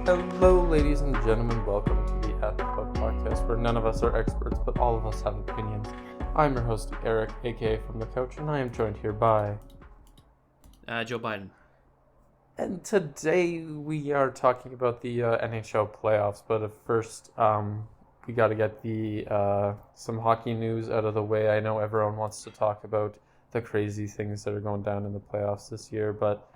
Hello, ladies and gentlemen. Welcome to the At the Puck podcast, where none of us are experts, but all of us have opinions. I'm your host, Eric, aka From the Couch, and I am joined here by Joe Biden. And today we are talking about the NHL playoffs. But first, we got to get the some hockey news out of the way. I know everyone wants to talk about the crazy things that are going down in the playoffs this year, but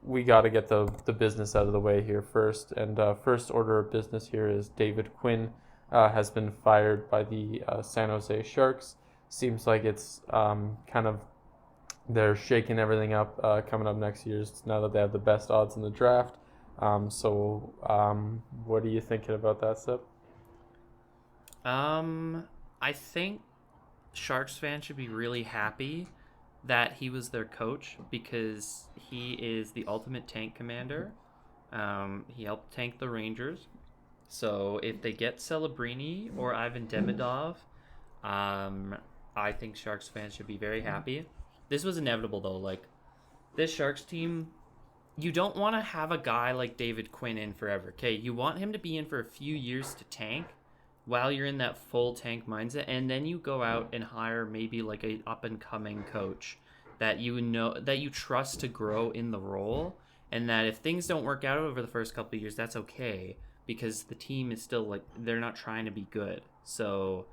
we got to get the business out of the way here first. And first order of business here is David Quinn has been fired by the San Jose Sharks. Seems like it's kind of they're shaking everything up coming up next year now that they have the best odds in the draft. So what are you thinking about that, Seb? I think Sharks fans should be really happy that he was their coach because he is the ultimate tank commander. He helped tank the Rangers. So if they get Celebrini or Ivan Demidov, I think Sharks fans should be very happy. This was inevitable, though. Like, this Sharks team, you don't want to have a guy like David Quinn in forever, okay? You want him to be in for a few years to tank while you're in that full tank mindset, and then you go out and hire maybe like a up-and-coming coach that you know, that you trust to grow in the role, and that if things don't work out over the first couple of years, that's okay, because the team is still, like, they're not trying to be good. So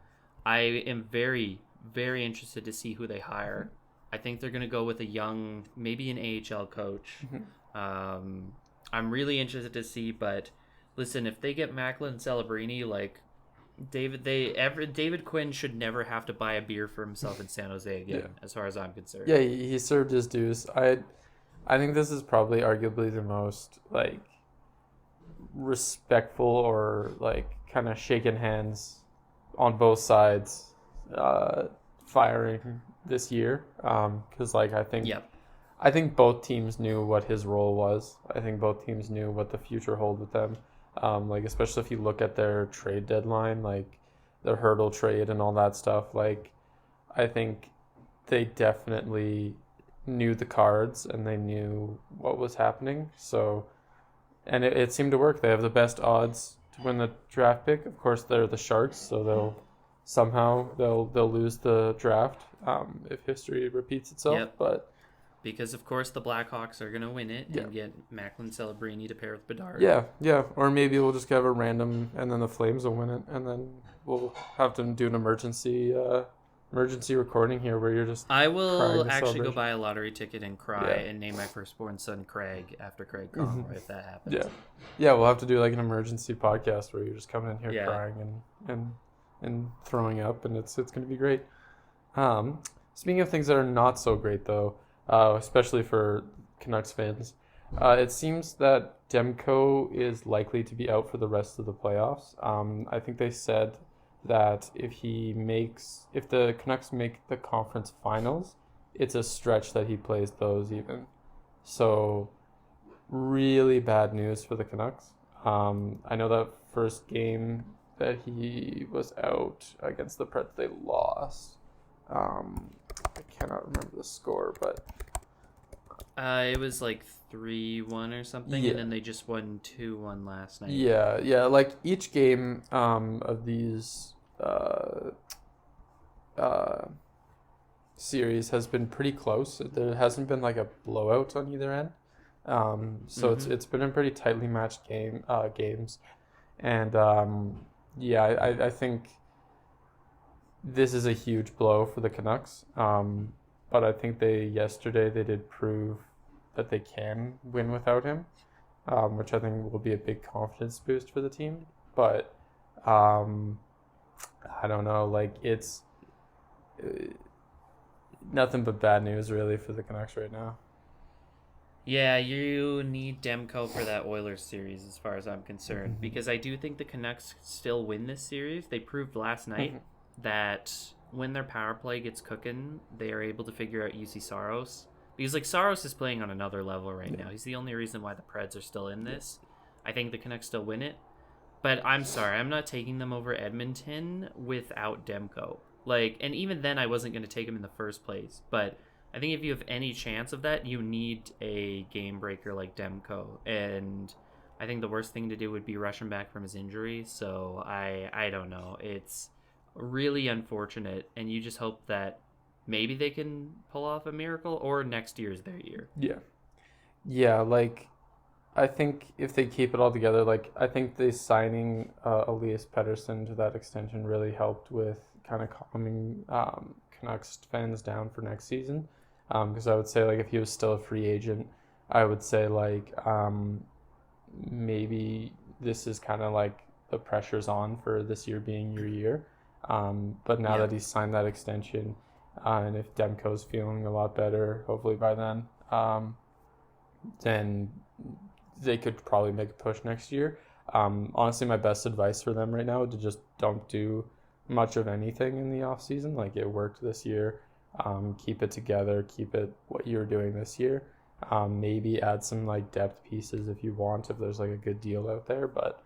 I am very, very interested to see who they hire. I think they're going to go with a young, maybe an AHL coach. I'm really interested to see, but listen, if they get Macklin and Celebrini, like, David Quinn should never have to buy a beer for himself in San Jose again, as far as I'm concerned. Yeah, he served his dues. I think this is probably arguably the most, like, respectful or, like, kind of shaking hands on both sides firing this year, because like I think both teams knew what his role was. I think both teams knew what the future held with them. Like, especially if you look at their trade deadline, like their hurdle trade and all that stuff. Like, I think they definitely knew the cards and they knew what was happening. So, and it seemed to work. They have the best odds to win the draft pick. Of course, they're the Sharks, so they'll lose the draft if history repeats itself. Yep. But because of course the Blackhawks are gonna win it and get Macklin Celebrini to pair with Bedard. Yeah. Or maybe we'll just have a random, and then the Flames will win it, and then we'll have to do an emergency recording here where you're just. I will actually go buy a lottery ticket and cry and name my firstborn son Craig after Craig Conroy if that happens. Yeah. We'll have to do like an emergency podcast where you're just coming in here crying and throwing up, and it's going to be great. Speaking of things that are not so great, though, especially for Canucks fans, it seems that Demko is likely to be out for the rest of the playoffs. I think they said that if the Canucks make the conference finals, it's a stretch that he plays those even. So, really bad news for the Canucks. I know that first game that he was out against the Preds, they lost. I cannot remember the score, but it was like 3-1 or something, and then they just won 2-1 last night. Yeah. Like, each game of these series has been pretty close. There hasn't been like a blowout on either end. So it's been a pretty tightly matched games, and I think this is a huge blow for the Canucks. But I think yesterday they did prove that they can win without him, which I think will be a big confidence boost for the team. But I don't know, like, it's nothing but bad news really for the Canucks right now. Yeah, you need Demko for that Oilers series as far as I'm concerned, because I do think the Canucks still win this series. They proved last night that when their power play gets cooking, they are able to figure out UC Saros. Because, like, Saros is playing on another level right now. He's the only reason why the Preds are still in this. I think the Canucks still win it. But I'm sorry, I'm not taking them over Edmonton without Demko. Like, and even then I wasn't going to take him in the first place. But I think if you have any chance of that, you need a game breaker like Demko. And I think the worst thing to do would be rush him back from his injury. So I don't know. It's really unfortunate, and you just hope that maybe they can pull off a miracle, or next year's their year. Yeah. Yeah, like I think if they keep it all together, like I think the signing Elias Pettersson to that extension really helped with kind of calming Canucks fans down for next season. Because I would say like if he was still a free agent, I would say like maybe this is kind of like the pressure's on for this year being your year. But now that he's signed that extension, and if Demko's feeling a lot better, hopefully by then they could probably make a push next year. Honestly, my best advice for them right now would to just don't do much of anything in the off season. Like it worked this year. Keep it together. Keep it what you're doing this year. Maybe add some like depth pieces if you want, if there's like a good deal out there. But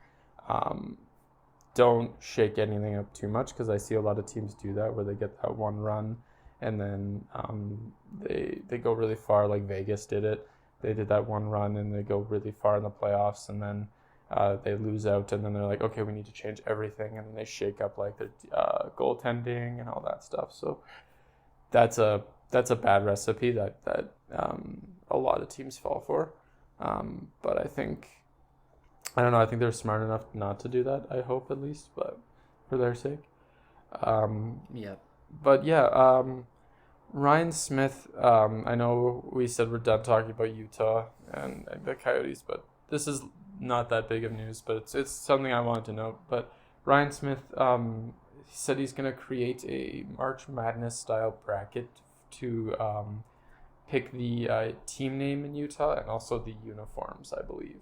don't shake anything up too much, because I see a lot of teams do that where they get that one run and then they go really far. Like Vegas did it. They did that one run and they go really far in the playoffs, and then they lose out, and then they're like, okay, we need to change everything, and then they shake up like their goaltending and all that stuff. So that's a bad recipe that a lot of teams fall for. But I think they're smart enough not to do that. I hope, at least, but for their sake. Yeah. But yeah, Ryan Smith, I know we said we're done talking about Utah and the Coyotes, but this is not that big of news, but it's something I wanted to note. But Ryan Smith, he said he's going to create a March Madness style bracket to pick the team name in Utah and also the uniforms, I believe.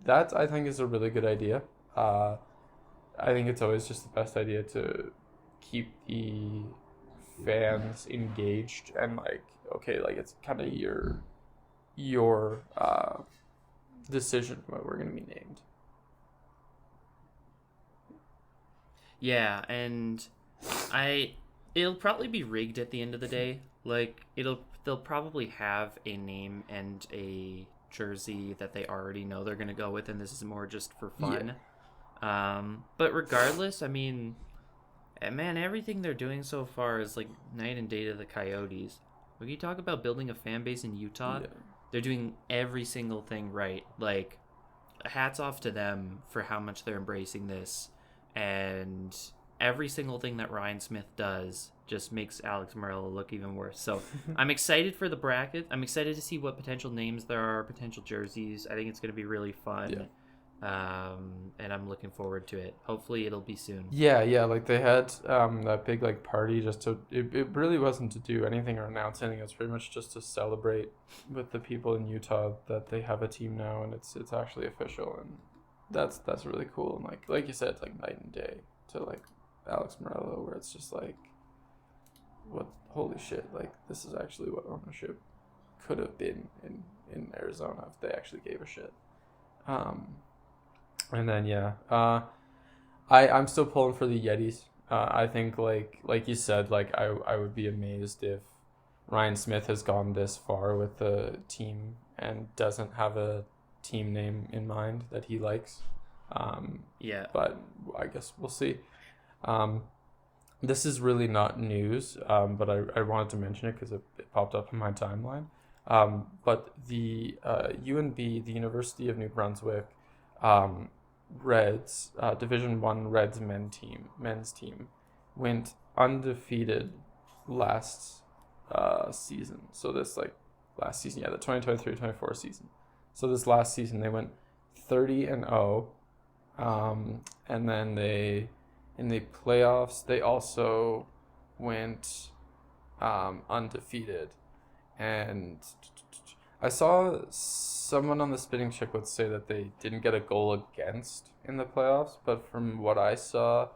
That I think is a really good idea. I think it's always just the best idea to keep the fans engaged and like, okay, like it's kind of your decision what we're gonna be named. Yeah, and it'll probably be rigged at the end of the day. Like they'll probably have a name and a jersey that they already know they're gonna go with, and this is more just for fun. Yeah. But regardless, I mean, man, everything they're doing so far is like night and day to the Coyotes. When you talk about building a fan base in Utah, they're doing every single thing right. Like, hats off to them for how much they're embracing this. And every single thing that Ryan Smith does just makes Alex Morello look even worse. So I'm excited for the bracket. I'm excited to see what potential names there are, potential jerseys. I think it's going to be really fun. Yeah. And I'm looking forward to it. Hopefully it'll be soon. Yeah, like they had that big like party just to it really wasn't to do anything or announce anything. It's pretty much just to celebrate with the people in Utah that they have a team now and it's actually official, and that's really cool. And like you said, it's like night and day to like Alex Morello, where it's just like, what, holy shit, like this is actually what ownership could have been in Arizona if they actually gave a shit. And then I'm still pulling for the Yetis. I think like you said, like I would be amazed if Ryan Smith has gone this far with the team and doesn't have a team name in mind that he likes. But I guess we'll see. This is really not news, but I wanted to mention it because it popped up in my timeline. But the UNB, the University of New Brunswick, Reds, Division I Reds men's team, went undefeated last season. So this last season, the 2023-24 season. So this last season they went 30-0, and then they in the playoffs they also went undefeated, and I saw someone on the Spitting Chicklets say that they didn't get a goal against in the playoffs, but from what I saw,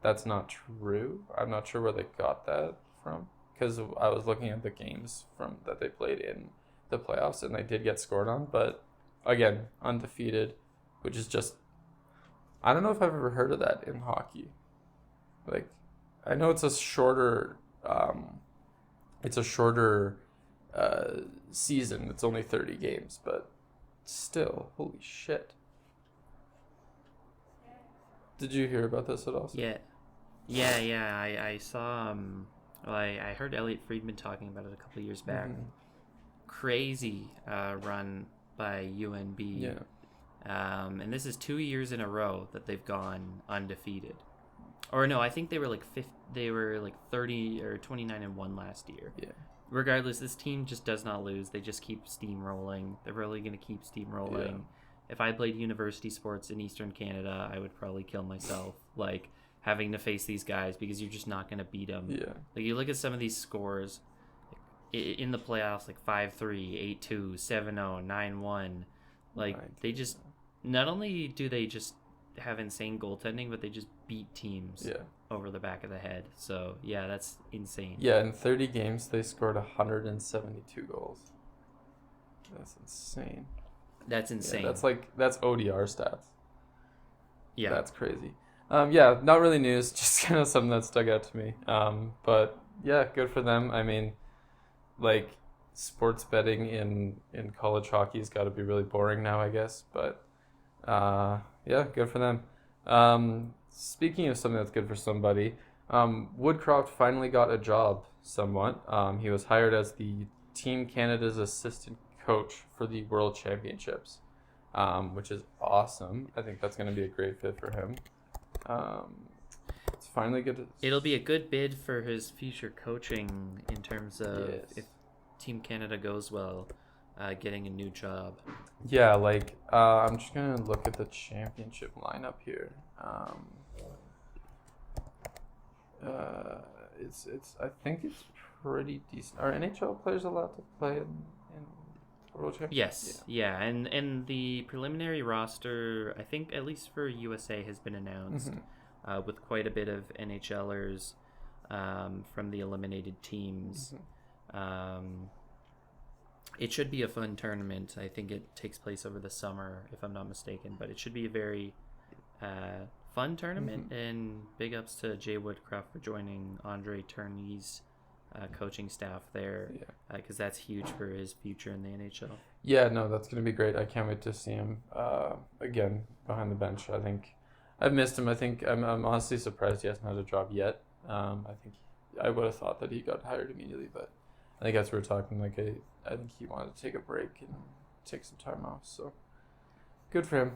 that's not true. I'm not sure where they got that from, because I was looking at the games from that they played in the playoffs, and they did get scored on, but again, undefeated, which is just, I don't know if I've ever heard of that in hockey. Like, I know it's a shorter season. It's only 30 games, but still, holy shit. Did you hear about this at all? Yeah. I saw. Well, I heard Elliot Friedman talking about it a couple of years back. Mm-hmm. Crazy run by UNB. Yeah. And this is 2 years in a row that they've gone undefeated. Or no, I think they were like 30 or 29-1 last year. Yeah. Regardless, this team just does not lose. They just keep steamrolling. They're really going to keep steamrolling. Yeah. If I played university sports in Eastern Canada, I would probably kill myself, like, having to face these guys, because you're just not going to beat them. Yeah. Like, you look at some of these scores in the playoffs, like 5-3, 8-2, 7-0, 9-1. Like, they just, not only do they just have insane goaltending, but they just beat teams over the back of the head. So, yeah, that's insane. Yeah, in 30 games, they scored 172 goals. That's insane. That's insane. Yeah, that's ODR stats. Yeah. That's crazy. Yeah, not really news, just kind of something that stuck out to me. But yeah, good for them. I mean, like, sports betting in college hockey's got to be really boring now, I guess. But yeah, good for them. Speaking of something that's good for somebody, Woodcroft finally got a job somewhat. He was hired as the Team Canada's assistant coach for the World Championships, which is awesome. I think that's going to be a great fit for him. It's finally good. It'll be a good bid for his future coaching in terms of if Team Canada goes well, getting a new job. Yeah, like I'm just gonna look at the championship lineup here. It's I think it's pretty decent. Are NHL players allowed to play in World Championship? Yes, yeah, and the preliminary roster, I think at least for USA, has been announced, with quite a bit of NHLers from the eliminated teams. It should be a fun tournament. I think it takes place over the summer, if I'm not mistaken, but it should be a very fun tournament, and big ups to Jay Woodcroft for joining Andre Tourney's coaching staff there, because that's huge for his future in the NHL. Yeah, no, that's going to be great. I can't wait to see him again behind the bench. I think I've missed him. I think I'm honestly surprised he hasn't had a job yet. I think I would have thought that he got hired immediately, but I think as we were talking, like I think he wanted to take a break and take some time off. So good for him.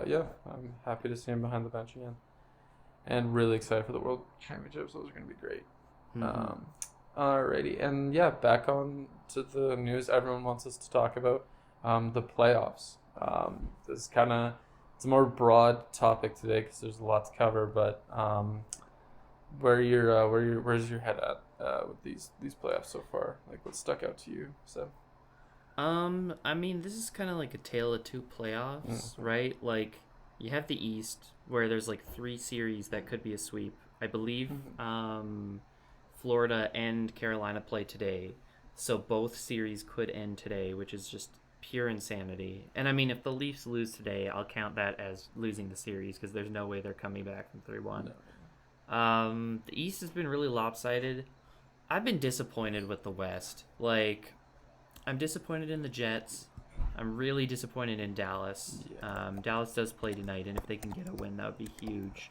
Yeah, I'm happy to see him behind the bench again. And really excited for the World Championships. Those are going to be great. Alrighty. And yeah, back on to the news everyone wants us to talk about, the playoffs. This is it's a more broad topic today because there's a lot to cover, but where's your head at with these playoffs so far? Like, what stuck out to you, Seb? I mean, this is kind of like a tale of two playoffs, right? Like, you have the East, where there's like 3 series that could be a sweep. I believe Florida and Carolina play today, so both series could end today, which is just pure insanity. And I mean, if the Leafs lose today, I'll count that as losing the series, because there's no way they're coming back from 3-1. No. The East has been really lopsided. I've been disappointed with the West. Like, I'm disappointed in the Jets. I'm really disappointed in Dallas. Yeah. Dallas does play tonight, and if they can get a win, that would be huge.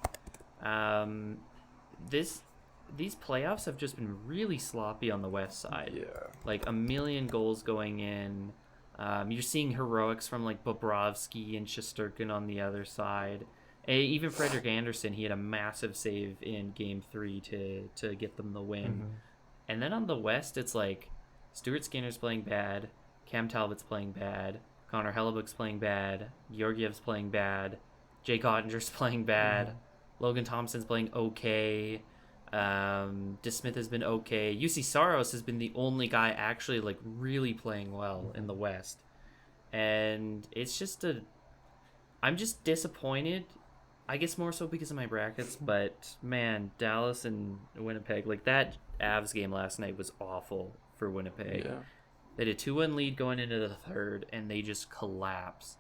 These playoffs have just been really sloppy on the West side. Yeah. Like, a million goals going in. You're seeing heroics from, like, Bobrovsky and Shesterkin on the other side. Even Frederik Andersen, he had a massive save in Game 3 to get them the win. And then on the West, it's like Stuart Skinner's playing bad, Cam Talbot's playing bad, Connor Hellebuck's playing bad, Georgiev's playing bad, Jake Ottinger's playing bad, Logan Thompson's playing okay, DeSmith has been okay. UC Saros has been the only guy actually, like, really playing well in the West. And it's just I'm just disappointed. I guess more so because of my brackets, but man, Dallas and Winnipeg, like, that Avs game last night was awful for Winnipeg. Yeah. They had a 2-1 lead going into the third, and they just collapse.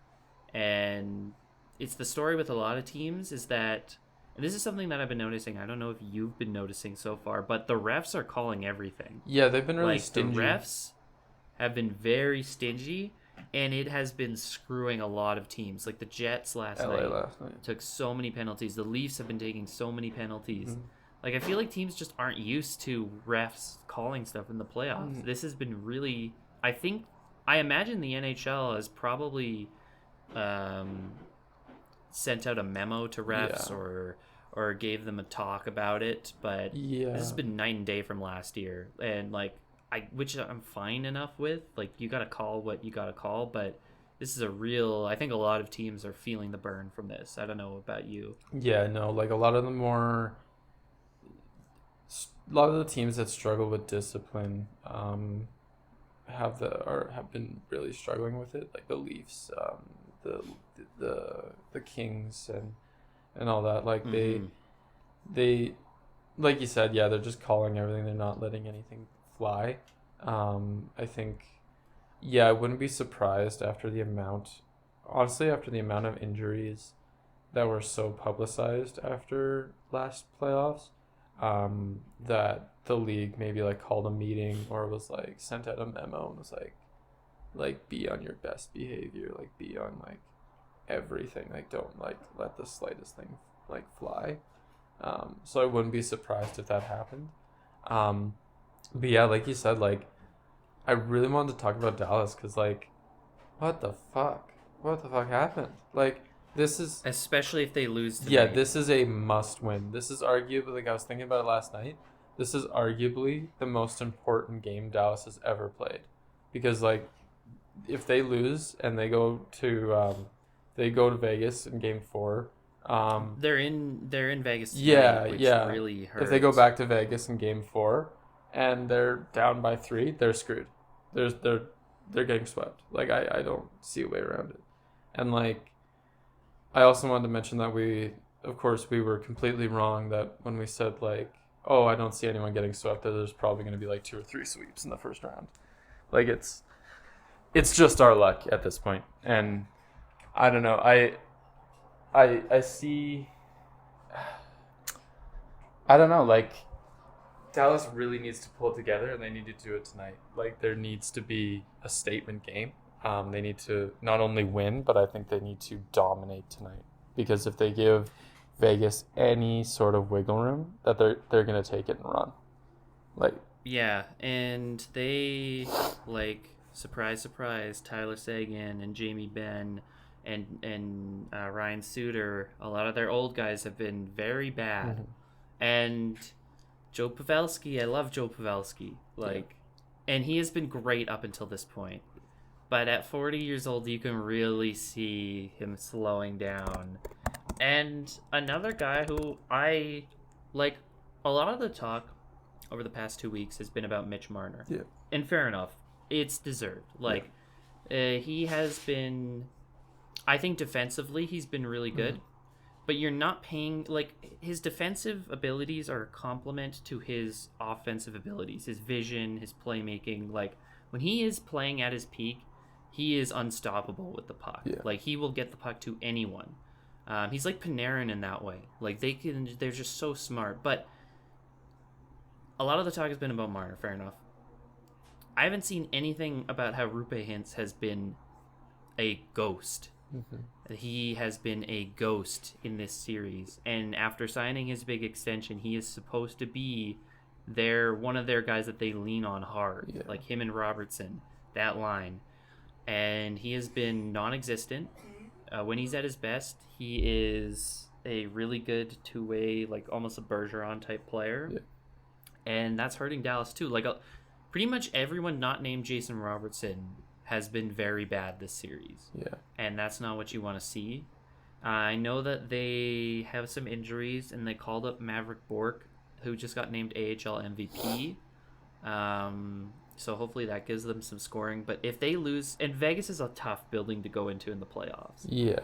And it's the story with a lot of teams is that, and this is something that I've been noticing, I don't know if you've been noticing so far, but the refs are calling everything. Yeah, they've been really stingy. The refs have been very stingy, and it has been screwing a lot of teams. Like the Jets last night took so many penalties. The Leafs have been taking so many penalties. Mm-hmm. Like, I feel like teams just aren't used to refs calling stuff in the playoffs. Mm-hmm. This has been really... I imagine the NHL has probably sent out a memo to refs or gave them a talk about it, but this has been night and day from last year. And, like, which I'm fine enough with. Like, you got to call what you got to call, but this is a real... I think a lot of teams are feeling the burn from this. I don't know about you. Yeah, no, like, a lot of the teams that struggle with discipline have been really struggling with it, like the Leafs, the Kings and all that. Like they like you said, they're just calling everything. They're not letting anything fly. I think, I wouldn't be surprised after the amount of injuries that were so publicized after last playoffs, that the league maybe like called a meeting or was like sent out a memo and was like be on your best behavior, like be on like everything, like don't like let the slightest thing like fly. So I wouldn't be surprised if that happened. But yeah, like you said, like I really wanted to talk about Dallas because like what the fuck happened? Like this is... Especially if they lose tonight. This is a must-win. This is arguably, like I was thinking about it last night, this is arguably the most important game Dallas has ever played. Because, like, if they lose and they go to Vegas in Game 4... they're in Vegas tonight, which really hurts. If they go back to Vegas in Game 4 and they're down by 3, they're screwed. They're getting swept. Like, I don't see a way around it. And, like... I also wanted to mention that we were completely wrong that when we said like, oh, I don't see anyone getting swept, that there's probably going to be like 2 or 3 sweeps in the first round. Like it's just our luck at this point. And I don't know. I see. I don't know. Like Dallas really needs to pull it together, and they need to do it tonight. Like there needs to be a statement game. They need to not only win, but I think they need to dominate tonight. Because if they give Vegas any sort of wiggle room, that they're gonna take it and run. Like and they like surprise, Tyler Seguin and Jamie Benn and Ryan Suter. A lot of their old guys have been very bad, and Joe Pavelski. I love Joe Pavelski. And he has been great up until this point. But at 40 years old, you can really see him slowing down. And another guy who I like, a lot of the talk over the past 2 weeks has been about Mitch Marner. Yeah. And fair enough. It's deserved. He has been, I think defensively, he's been really good. But you're not paying, his defensive abilities are a complement to his offensive abilities, his vision, his playmaking. When he is playing at his peak, he is unstoppable with the puck. Yeah. He will get the puck to anyone. He's like Panarin in that way. They're just so smart. But a lot of the talk has been about Marner, fair enough. I haven't seen anything about how Roope Hintz has been a ghost. He has been a ghost in this series. And after signing his big extension, he is supposed to be one of their guys that they lean on hard. Yeah. Like him and Robertson, that line. And he has been non-existent. When he's at his best, he is a really good two-way, almost a Bergeron type player. Yeah. And that's hurting Dallas too. Pretty much everyone not named Jason Robertson has been very bad this series. Yeah. And that's not what you want to see. I know that they have some injuries, and they called up Maverick Bourque, who just got named AHL MVP. So hopefully that gives them some scoring. But if they lose, and Vegas is a tough building to go into in the playoffs. Yeah.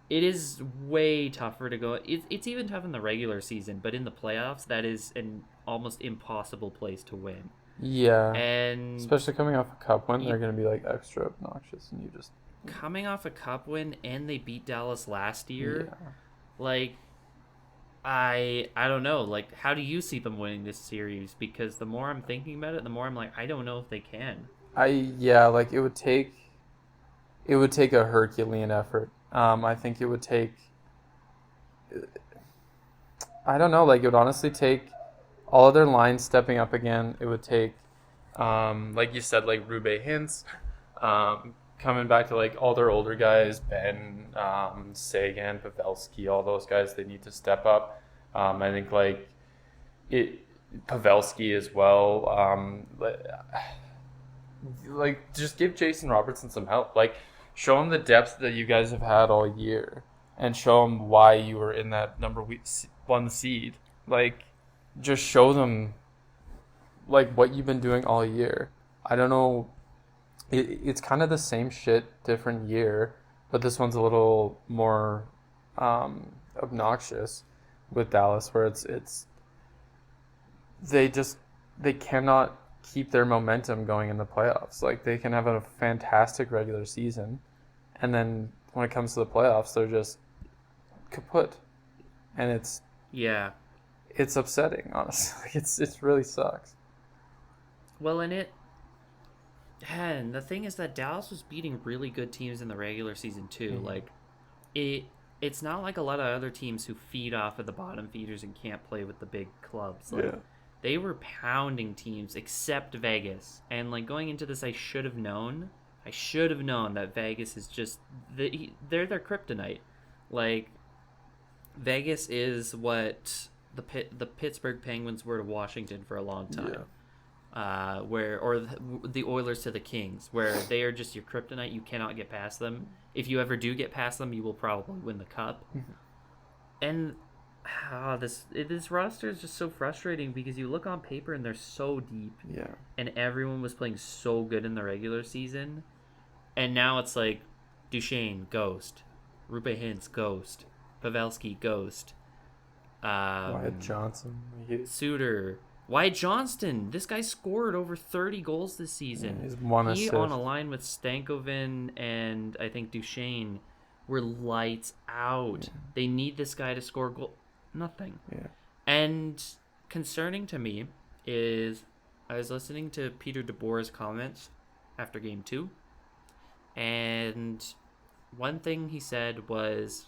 It is way tougher to go. It's even tough in the regular season, but in the playoffs, that is an almost impossible place to win. Yeah. And especially coming off a cup win, they're going to be extra obnoxious, and you just coming off a cup win, and they beat Dallas last year. Yeah. I don't know. How do you see them winning this series? Because the more I'm thinking about it, the more I'm I don't know if they can. like it would take a Herculean effort. I think it would take, I don't know, like it would honestly take all of their lines stepping up again. It would take, like you said, like Rube Hintz, coming back to like all their older guys, Ben, Sagan, Pavelski, all those guys, they need to step up. I think like Pavelski as well. Like just give Jason Robertson some help. Like show him the depth that you guys have had all year, and show him why you were in that number one seed. Like just show them like what you've been doing all year. I don't know. It's kind of the same shit, different year, but this one's a little more obnoxious with Dallas, where it's they cannot keep their momentum going in the playoffs. Like they can have a fantastic regular season, and then when it comes to the playoffs, they're just kaput, and it's upsetting, honestly. It really sucks. Well, and the thing is that Dallas was beating really good teams in the regular season too. Mm-hmm. Like it's not like a lot of other teams who feed off of the bottom feeders and can't play with the big clubs. Like they were pounding teams except Vegas. And like going into this, I should have known that Vegas is just they're their kryptonite. Like Vegas is what the Pittsburgh Penguins were to Washington for a long time. Yeah. The Oilers to the Kings, where they are just your kryptonite. You cannot get past them. If you ever do get past them, you will probably win the cup. And this roster is just so frustrating because you look on paper and they're so deep. Yeah. And everyone was playing so good in the regular season, and now it's like Duchesne ghost, Rupe Hintz ghost, Pavelski ghost, Wyatt Johnson, Suter. Wyatt Johnston, this guy scored over 30 goals this season. Yeah, he's one assist. On a line with Stankoven and I think Duchesne were lights out. Yeah. They need this guy to score goal. Nothing. Yeah. And concerning to me is I was listening to Peter DeBoer's comments after Game 2, and one thing he said was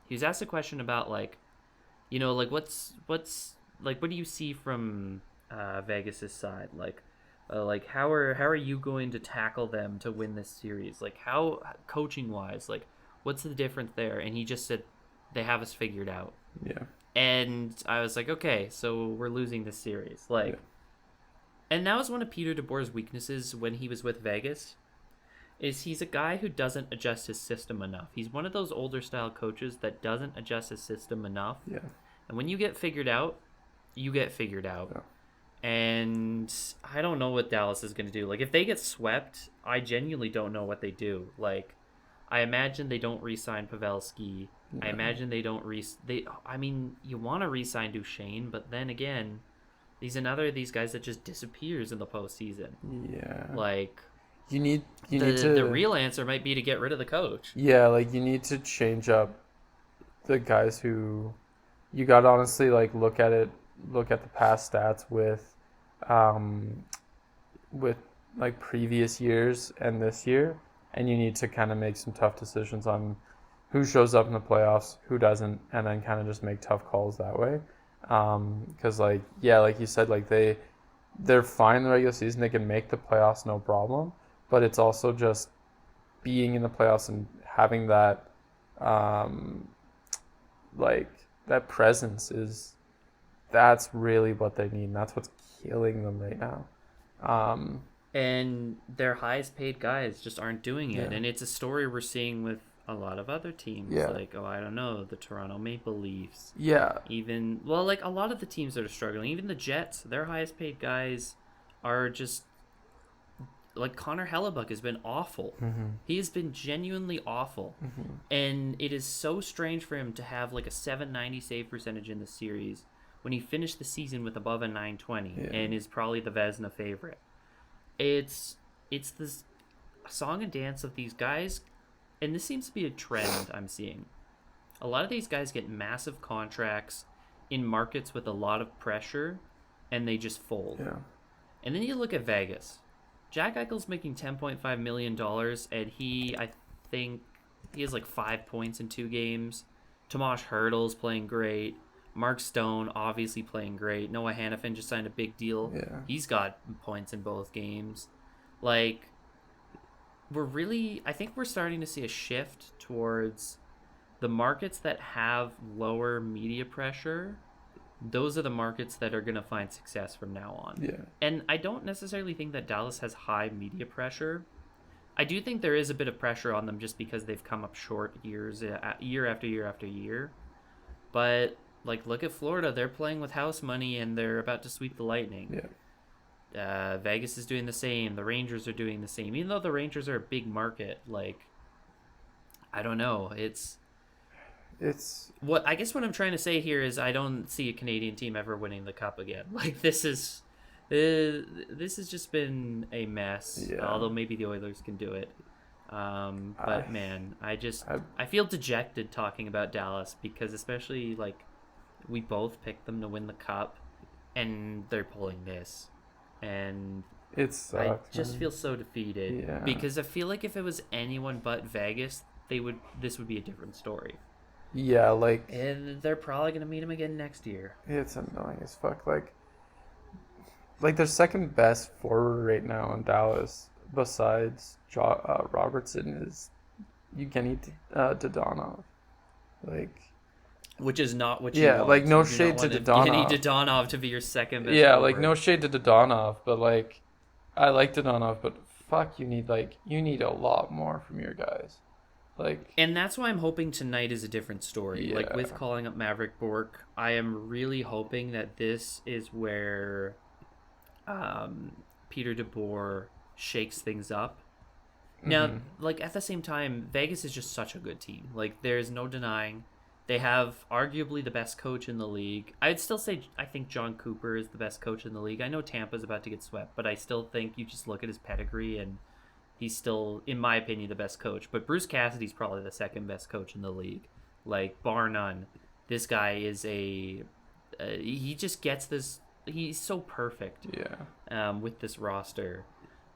he was asked a question about like, you know, like what's like, what do you see from Vegas's side? Like how are you going to tackle them to win this series? Like how coaching wise, like what's the difference there? And he just said they have us figured out. Yeah. And I was like, okay, so we're losing this series. Like, and that was one of Peter DeBoer's weaknesses when he was with Vegas. Is he's a guy who doesn't adjust his system enough. He's one of those older style coaches that doesn't adjust his system enough. Yeah. And when you get figured out, you get figured out. Yeah. And I don't know what Dallas is going to do. Like, if they get swept, I genuinely don't know what they do. Like, I imagine they don't re-sign Pavelski. No. I imagine they don't I mean, you want to re-sign Duchesne, but then again, he's another of these guys that just disappears in the postseason. Yeah. Like, you need to... The real answer might be to get rid of the coach. Yeah, like, you need to change up the guys who... You got to honestly, like, look at the past stats with like previous years and this year, and you need to kind of make some tough decisions on who shows up in the playoffs, who doesn't, and then kind of just make tough calls that way. Because like you said, like they're fine in the regular season, they can make the playoffs no problem, but it's also just being in the playoffs and having that like that presence that's really what they need, and that's what's killing them right now. And their highest paid guys just aren't doing it. Yeah. And it's a story we're seeing with a lot of other teams. Yeah. Like, I don't know, the Toronto Maple Leafs. Yeah. Even, well, like a lot of the teams that are struggling, even the Jets, their highest paid guys are just, like Connor Hellebuck has been awful. Mm-hmm. He has been genuinely awful. Mm-hmm. And it is so strange for him to have like a .790 save percentage in the series when he finished the season with above a .920 and is probably the Vezina favorite. It's this song and dance of these guys, and this seems to be a trend I'm seeing. A lot of these guys get massive contracts in markets with a lot of pressure, and they just fold. Yeah. And then you look at Vegas. Jack Eichel's making $10.5 million, and I think he has like 5 points in 2 games. Tomas Hertl's playing great. Mark Stone obviously playing great. Noah Hannafin just signed a big deal. Yeah. He's got points in both games. Like, I think we're starting to see a shift towards the markets that have lower media pressure. Those are the markets that are going to find success from now on. Yeah. And I don't necessarily think that Dallas has high media pressure. I do think there is a bit of pressure on them just because they've come up short year after year after year. But, like, look at Florida. They're playing with house money, and they're about to sweep the Lightning. Yeah. Vegas is doing the same. The Rangers are doing the same. Even though the Rangers are a big market, like, I don't know. It's what I guess what I'm trying to say here is I don't see a Canadian team ever winning the Cup again. Like, this has just been a mess. Yeah. Although maybe the Oilers can do it. But man, I feel dejected talking about Dallas because especially like we both picked them to win the Cup, and they're pulling this, and it sucks, I just feel so defeated. Yeah. Because I feel like if it was anyone but Vegas, this would be a different story. Yeah, like, and they're probably gonna meet him again next year. It's annoying as fuck. Like their second best forward right now in Dallas, besides Robertson, is Evgeny Dodonov. Like, which is not what you want. Like, no shade to Dodonov. You need Dodonov to be your second best. Yeah, forward. like, no shade to Dodonov, but like, I like Dodonov, but fuck, you need a lot more from your guys. Like, and that's why I'm hoping tonight is a different story. Yeah. Like with calling up Maverick Bourque, I am really hoping that this is where Peter DeBoer shakes things up. Now, like, at the same time, Vegas is just such a good team. Like, there's no denying. They have arguably the best coach in the league. I'd still say I think John Cooper is the best coach in the league. I know Tampa's about to get swept, but I still think you just look at his pedigree and he's still, in my opinion, the best coach. But Bruce Cassidy's probably the second best coach in the league. Like, bar none. This guy is he just gets this. He's so perfect. Yeah. With this roster.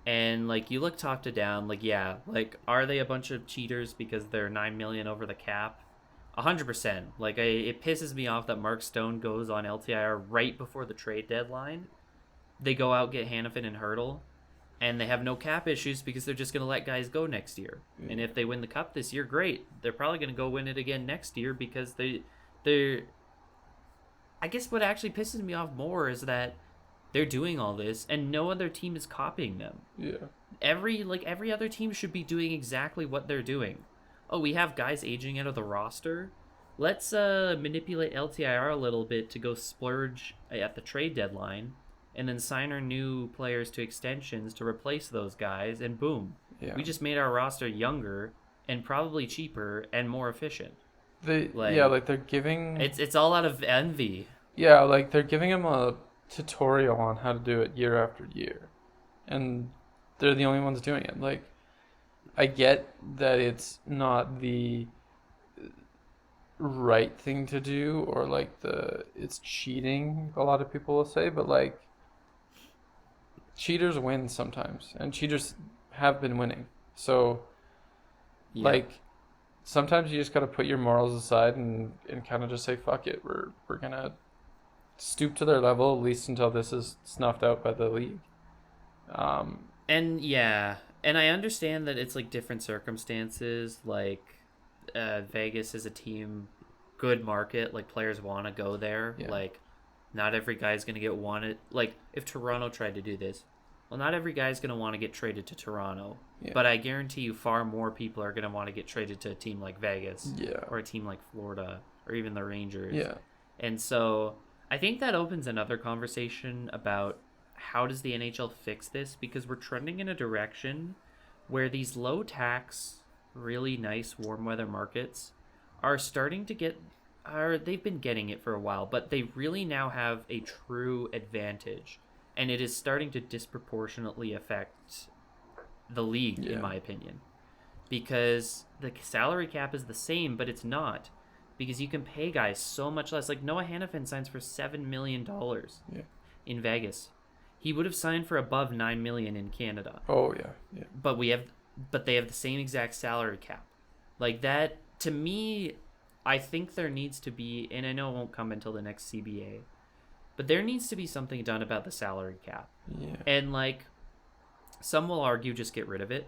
And, like, you look top to down, like, yeah, like, are they a bunch of cheaters because they're $9 million over the cap? 100%. Like, it pisses me off that Mark Stone goes on LTIR right before the trade deadline. They go out, get Hannafin and Hertl, and they have no cap issues because they're just going to let guys go next year. Yeah. And if they win the Cup this year, great. They're probably going to go win it again next year because they're... I guess what actually pisses me off more is that they're doing all this and no other team is copying them. Yeah. Every other team should be doing exactly what they're doing. Oh, we have guys aging out of the roster. Let's manipulate LTIR a little bit to go splurge at the trade deadline and then sign our new players to extensions to replace those guys, and boom. Yeah. We just made our roster younger and probably cheaper and more efficient. They're giving... It's all out of envy. Yeah, like, they're giving them a tutorial on how to do it year after year. And they're the only ones doing it. Like, I get that it's not the right thing to do, or, like, it's cheating, a lot of people will say, but, like, cheaters win sometimes, and cheaters have been winning. So, like, sometimes you just got to put your morals aside and kind of just say, fuck it, we're going to stoop to their level, at least until this is snuffed out by the league. And I understand that it's, like, different circumstances. Like, Vegas is a team, good market, like, players want to go there. Yeah. Like, not every guy's going to get wanted. Like, if Toronto tried to do this, well, not every guy's going to want to get traded to Toronto. Yeah. But I guarantee you far more people are going to want to get traded to a team like Vegas. Yeah. Or a team like Florida. Or even the Rangers. Yeah. And so I think that opens another conversation about how does the NHL fix this? Because we're trending in a direction where these low tax, really nice warm weather markets are starting to they've been getting it for a while, but they really now have a true advantage, and it is starting to disproportionately affect the league, in my opinion, because the salary cap is the same, but it's not, because you can pay guys so much less. Like, Noah Hannafin signs for $7 million in Vegas. he would have signed for above $9 million in Canada. Oh yeah, yeah. But they have the same exact salary cap. Like that, to me, I think there needs to be, and I know it won't come until the next CBA, but there needs to be something done about the salary cap. Yeah. And like, some will argue just get rid of it.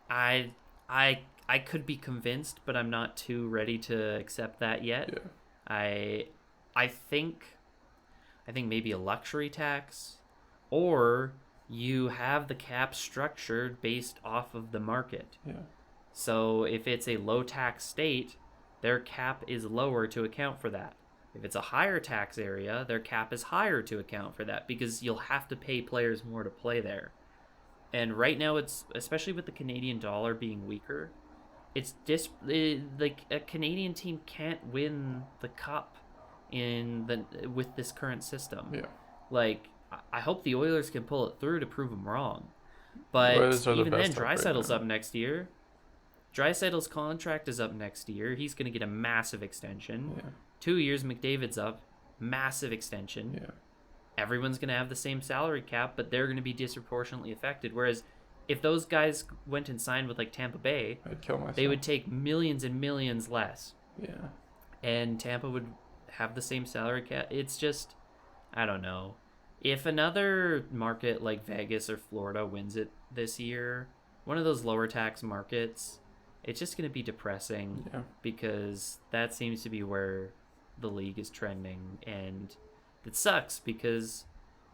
Yeah. I could be convinced, but I'm not too ready to accept that yet. Yeah. I think maybe a luxury tax, or you have the cap structured based off of the market. Yeah. So if it's a low tax state, their cap is lower to account for that. If it's a higher tax area, their cap is higher to account for that, because you'll have to pay players more to play there. And right now, it's, especially with the Canadian dollar being weaker, it's like a Canadian team can't win the cup with this current system. Yeah. Like, I hope the Oilers can pull it through to prove them wrong. But even then, Draisaitl's up next year. Draisaitl's contract is up next year. He's going to get a massive extension. Yeah. 2 years, McDavid's up. Massive extension. Yeah. Everyone's going to have the same salary cap, but they're going to be disproportionately affected. Whereas if those guys went and signed with like Tampa Bay, I'd kill myself. They would take millions and millions less. Yeah. And Tampa would have the same salary cap. It's just, I don't know. If another market like Vegas or Florida wins it this year, one of those lower tax markets, it's just going to be depressing. Yeah. Because that seems to be where the league is trending. And it sucks because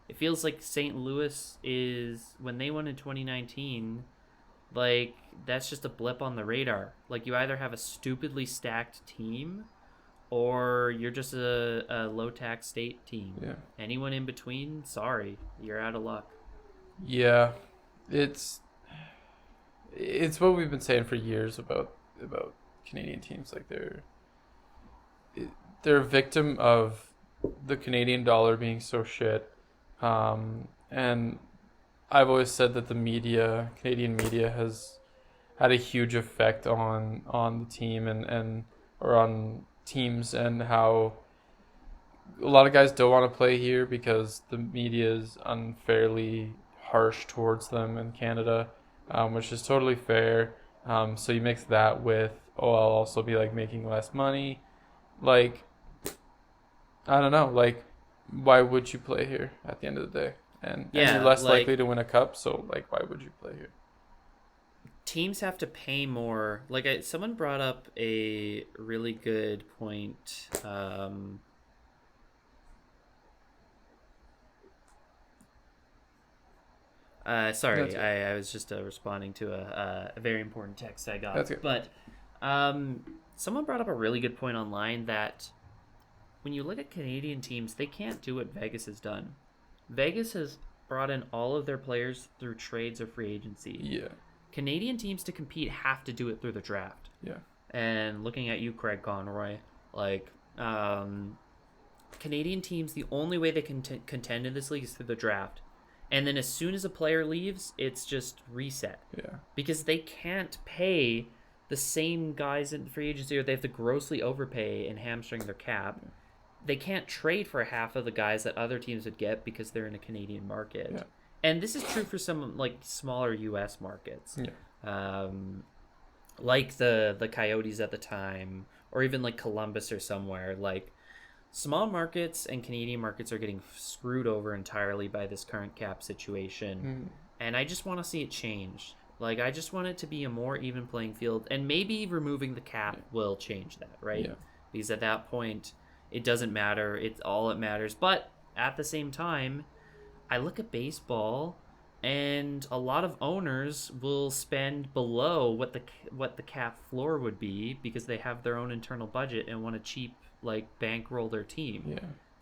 it feels like St. Louis is, when they won in 2019, like, that's just a blip on the radar. Like, you either have a stupidly stacked team or you're just a low-tax state team. Yeah. Anyone in between, sorry, you're out of luck. Yeah. It's what we've been saying for years about Canadian teams. Like, they're a victim of the Canadian dollar being so shit. And I've always said that the Canadian media has had a huge effect on the team or on teams, and how a lot of guys don't want to play here because the media is unfairly harsh towards them in Canada, which is totally fair. So you mix that with, I'll also be like making less money. Like, I don't know, like, why would you play here at the end of the day? And you're less likely to win a cup, so like, why would you play here? Teams have to pay more. Like, someone brought up a really good point. Sorry, I was just responding to a very important text I got. That's good. But someone brought up a really good point online that when you look at Canadian teams, they can't do what Vegas has done. Vegas has brought in all of their players through trades or free agency. Yeah. Canadian teams to compete have to do it through the draft. Yeah. And looking at you, Craig Conroy, like, Canadian teams, the only way they can contend in this league is through the draft. And then as soon as a player leaves, it's just reset. Yeah. Because they can't pay the same guys in free agency, or they have to grossly overpay and hamstring their cap. Yeah. They can't trade for half of the guys that other teams would get because they're in a Canadian market. Yeah. And this is true for some like smaller U.S. markets. Yeah. Like the Coyotes at the time, or even like Columbus or somewhere. Like, small markets and Canadian markets are getting screwed over entirely by this current cap situation. And I just want to see it change. Like, I just want it to be a more even playing field. And maybe removing the cap will change that, right? Yeah. Because at that point, it doesn't matter. It's all it matters. But at the same time, I look at baseball, and a lot of owners will spend below what the cap floor would be because they have their own internal budget and want to cheap bankroll their team. Yeah.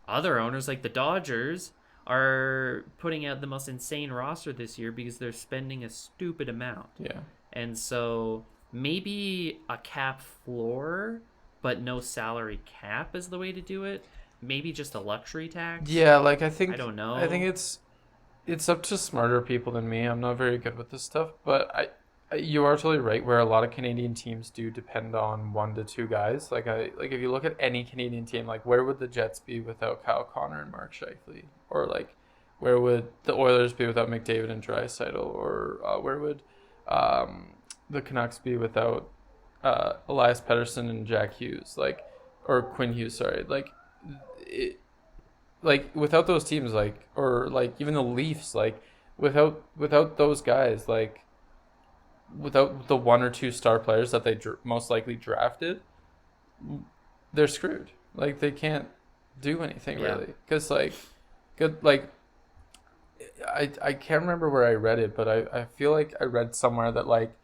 Other owners, like the Dodgers, are putting out the most insane roster this year because they're spending a stupid amount. Yeah. And so maybe a cap floor, but no salary cap is the way to do it. Maybe just a luxury tax. Yeah, like, I don't know. I think it's up to smarter people than me. I'm not very good with this stuff, but you are totally right, where a lot of Canadian teams do depend on 1 to 2 guys. Like if you look at any Canadian team, like, where would the Jets be without Kyle Connor and Mark Scheifele? Or like, Where would the Oilers be without McDavid and Draisaitl? Or where would the Canucks be without Elias Pettersson and Jack Hughes? Like, or Quinn Hughes, sorry. Like without those teams, like, or like even the Leafs, like without those guys, like without the one or two star players that they most likely drafted, they're screwed. Like they can't do anything really, because like good like I can't remember where I read it, but I feel like I read somewhere that like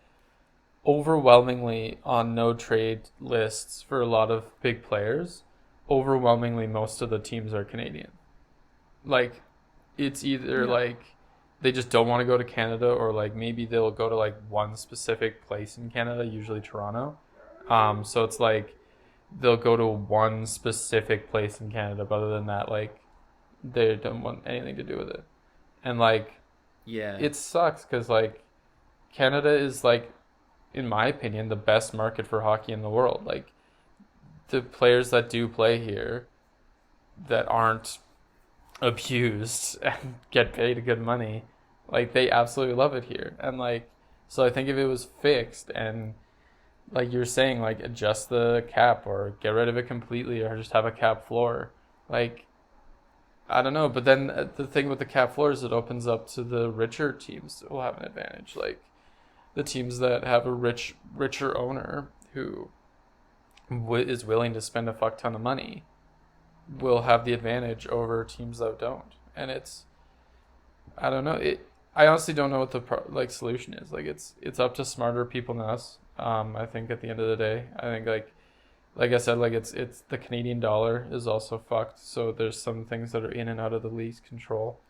overwhelmingly on no trade lists for a lot of big players, overwhelmingly most of the teams are Canadian. Like it's either like they just don't want to go to Canada, or like maybe they'll go to like one specific place in Canada, usually Toronto. So it's like they'll go to one specific place in Canada, but other than that, like they don't want anything to do with it. And like it sucks because like Canada is like, in my opinion, the best market for hockey in the world. Like the players that do play here that aren't abused and get paid good money, like they absolutely love it here. And like, so I think if it was fixed and like you're saying, like adjust the cap or get rid of it completely or just have a cap floor, like I don't know. But then the thing with the cap floor is it opens up to the richer teams will have an advantage. Like the teams that have a richer owner who is willing to spend a fuck ton of money will have the advantage over teams that don't. And it's, I don't know. I honestly don't know what the solution is. Like it's up to smarter people than us. I think at the end of the day, I think like I said, like it's the Canadian dollar is also fucked. So there's some things that are in and out of the league's control.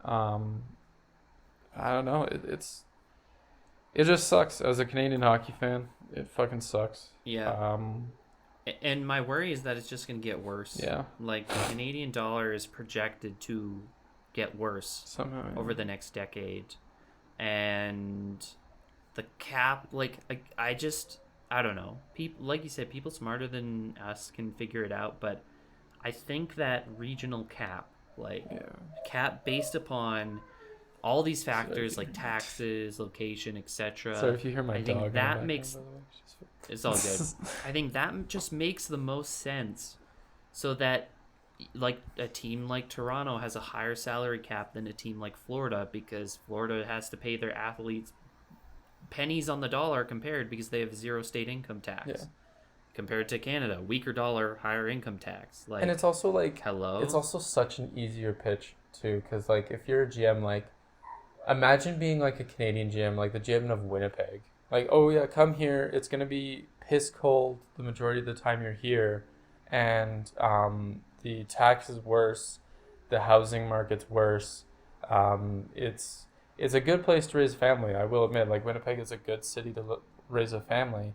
I don't know. It just sucks as a Canadian hockey fan. It fucking sucks. Yeah. And my worry is that it's just going to get worse. Yeah. Like the Canadian dollar is projected to get worse somehow over the next decade. And the cap, like I don't know. People, like you said, people smarter than us can figure it out, but I think that regional cap, cap based upon all these factors like taxes, location, etc. So if you hear my dog, I think that makes it's all good. I think that just makes the most sense, so that like a team like Toronto has a higher salary cap than a team like Florida, because Florida has to pay their athletes pennies on the dollar compared because they have zero state income tax. Compared to Canada, weaker dollar, higher income tax. Like, and it's also like hello. It's also such an easier pitch too, because like if you're a GM, like imagine being like a Canadian GM, like the GM of Winnipeg. Like, oh yeah, come here. It's gonna be piss cold the majority of the time you're here, and the tax is worse, the housing market's worse. It's a good place to raise a family. I will admit, like Winnipeg is a good city to raise a family,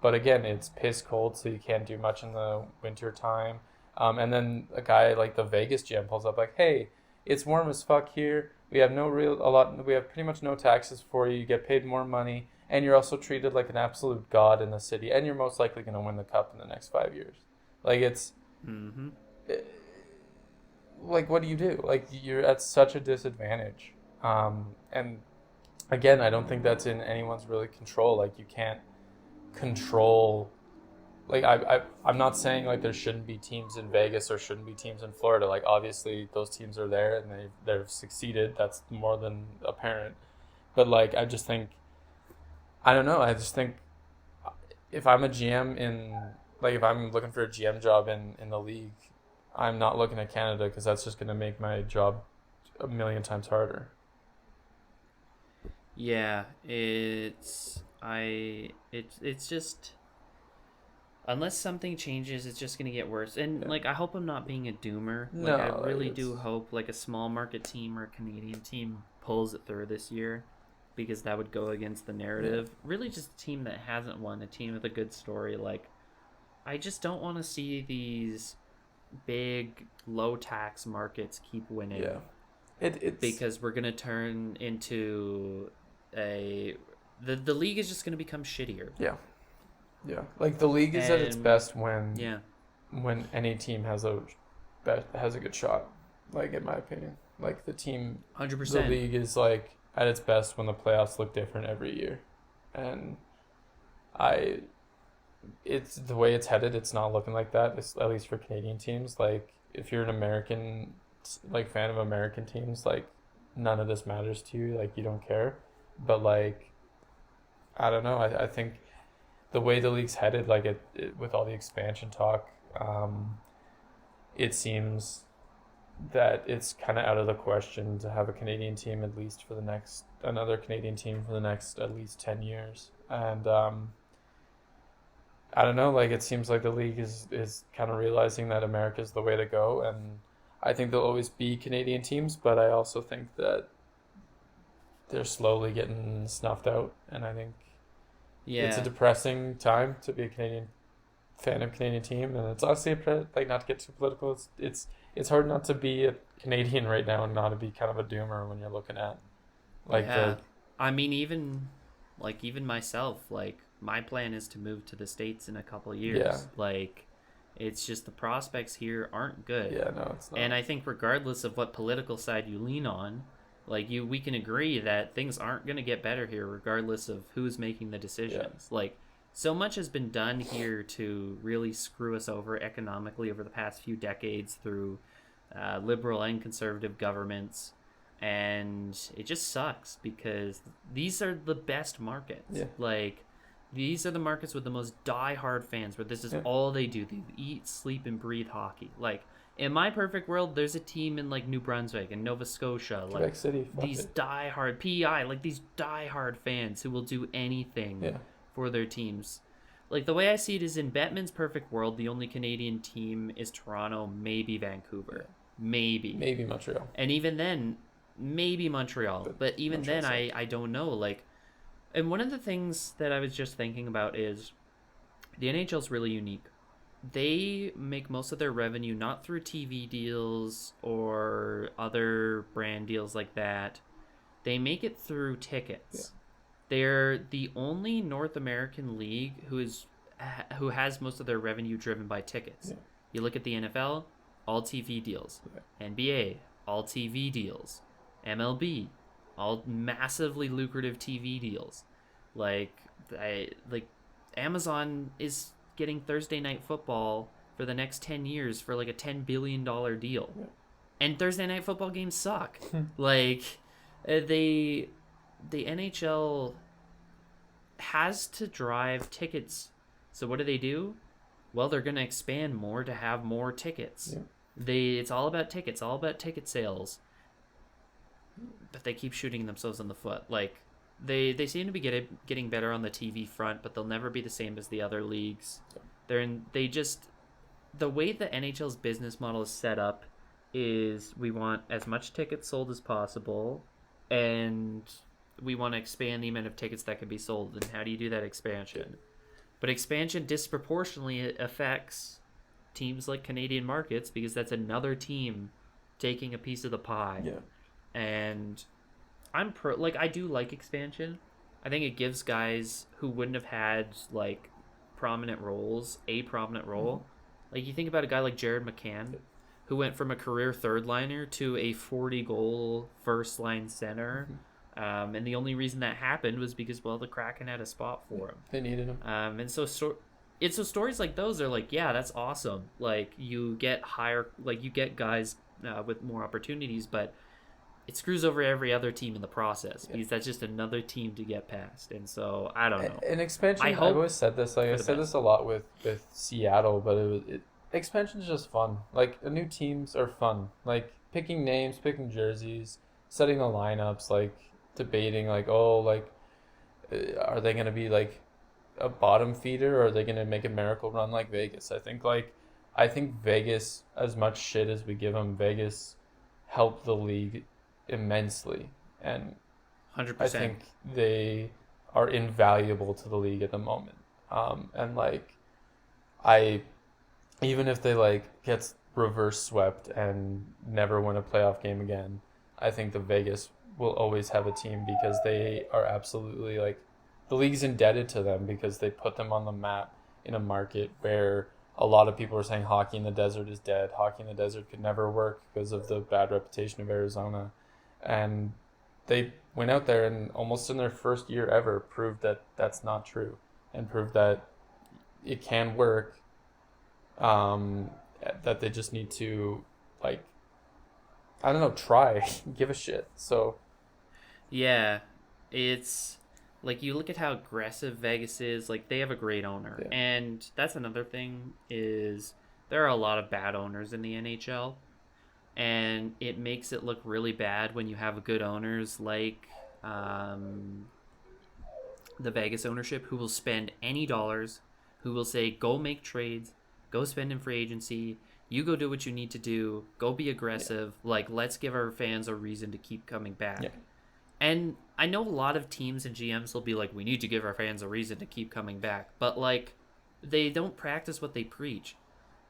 but again, it's piss cold, so you can't do much in the winter time. And then a guy like the Vegas GM pulls up like, hey, it's warm as fuck here. We have we have pretty much no taxes for you. You get paid more money, and you're also treated like an absolute god in the city, and you're most likely going to win the cup in the next 5 years. Like it's, like what do you do? Like you're at such a disadvantage. And again, I don't think that's in anyone's really control. Like you can't control. Like I'm not saying like there shouldn't be teams in Vegas or shouldn't be teams in Florida. Like obviously those teams are there and they've succeeded. That's more than apparent. But like I just think, I don't know. I just think if I'm a GM if I'm looking for a GM job in the league, I'm not looking at Canada, because that's just going to make my job a million times harder. Yeah, it's just, unless something changes, it's just gonna get worse. And like I hope I'm not being a doomer. Like I really do hope like a small market team or a Canadian team pulls it through this year, because that would go against the narrative. Really just a team that hasn't won, a team with a good story. Like I just don't want to see these big low tax markets keep winning. Yeah. It's because we're gonna turn into the league is just gonna become shittier. Yeah. Like the league is at its best when any team has a good shot. Like in my opinion, Like the team, 100%. the league is like at its best when the playoffs look different every year, and it's the way it's headed. It's not looking like that. It's, at least for Canadian teams. Like if you're an American, like fan of American teams, like none of this matters to you. Like you don't care. But like, I don't know. I think the way the league's headed, like it with all the expansion talk, it seems that it's kind of out of the question to have a Canadian team at least for another Canadian team for the next at least 10 years. And I don't know, like it seems like the league is kind of realizing that America's the way to go, and I think there'll always be Canadian teams, but I also think that they're slowly getting snuffed out, and I think it's a depressing time to be a Canadian fan of a Canadian team, and it's honestly like not to get too political. It's hard not to be a Canadian right now and not to be kind of a doomer when you're looking at like I mean, even myself, like my plan is to move to the States in a couple of years. Yeah. Like it's just the prospects here aren't good. Yeah, no, it's not. And I think regardless of what political side you lean on, like we can agree that things aren't going to get better here regardless of who's making the decisions. Yeah. Like so much has been done here to really screw us over economically over the past few decades through liberal and conservative governments. And it just sucks because these are the best markets. Yeah. Like, these are the markets with the most die-hard fans where this is all they do. They eat, sleep, and breathe hockey. Like, in my perfect world, there's a team in, like, New Brunswick and Nova Scotia. Quebec like, City. These die-hard, PEI, like, these die-hard fans who will do anything for their teams. Like, the way I see it is in Bettman's perfect world, the only Canadian team is Toronto, maybe Vancouver. Yeah. Maybe Montreal. And even then, maybe Montreal. But even Montreal's then, I don't know. Like, and one of the things that I was just thinking about is the NHL's really unique. They make most of their revenue not through TV deals or other brand deals like that. They make it through tickets. Yeah. They're the only North American league who has most of their revenue driven by tickets. Yeah. You look at the NFL, all TV deals. Yeah. NBA, all TV deals. MLB, all massively lucrative TV deals. Like Amazon is getting Thursday Night Football for the next 10 years for like a $10 billion deal. Yeah. And Thursday Night Football games suck. Like, the NHL has to drive tickets. So what do? Well, they're going to expand more to have more tickets. Yeah. It's all about tickets, all about ticket sales. But they keep shooting themselves in the foot. Like, they seem to be getting better on the TV front, but they'll never be the same as the other leagues. The way the NHL's business model is set up is we want as much tickets sold as possible, and we want to expand the amount of tickets that can be sold. And how do you do that expansion? But expansion disproportionately affects teams like Canadian markets because that's another team taking a piece of the pie. Yeah. And I do like expansion. I think it gives guys who wouldn't have had like prominent roles a prominent role. Mm-hmm. Like you think about a guy like Jared McCann, who went from a career third liner to a 40-goal first line center. Mm-hmm. And the only reason that happened was because the Kraken had a spot for him. They needed him. And so stories like those are like, yeah, that's awesome. Like you get guys with more opportunities, but it screws over every other team in the process because that's just another team to get past. And so I don't know. And expansion, I've always said this. Like I said this a lot with Seattle, but expansion is just fun. Like new teams are fun. Like picking names, picking jerseys, setting the lineups, like debating, like are they going to be like a bottom feeder or are they going to make a miracle run like Vegas? I think Vegas, as much shit as we give them, Vegas helped the league immensely, and 100%. I think they are invaluable to the league at the moment. And even if they gets reverse swept and never win a playoff game again, I think the Vegas will always have a team because they are absolutely the league's indebted to them because they put them on the map in a market where a lot of people were saying hockey in the desert is dead. Hockey in the desert could never work because of the bad reputation of Arizona. And they went out there and almost in their first year ever proved that that's not true and proved that it can work. That they just need to, like, I don't know, try, give a shit. So, yeah, it's like you look at how aggressive Vegas is. Like, they have a great owner, and that's another thing is there are a lot of bad owners in the NHL, and it makes it look really bad when you have good owners like the Vegas ownership who will spend any dollars, who will say go make trades, go spend in free agency. You go do what you need to do. Go be aggressive. Yeah. Like, let's give our fans a reason to keep coming back. Yeah. And I know a lot of teams and GMs will be like, we need to give our fans a reason to keep coming back. But, like, they don't practice what they preach.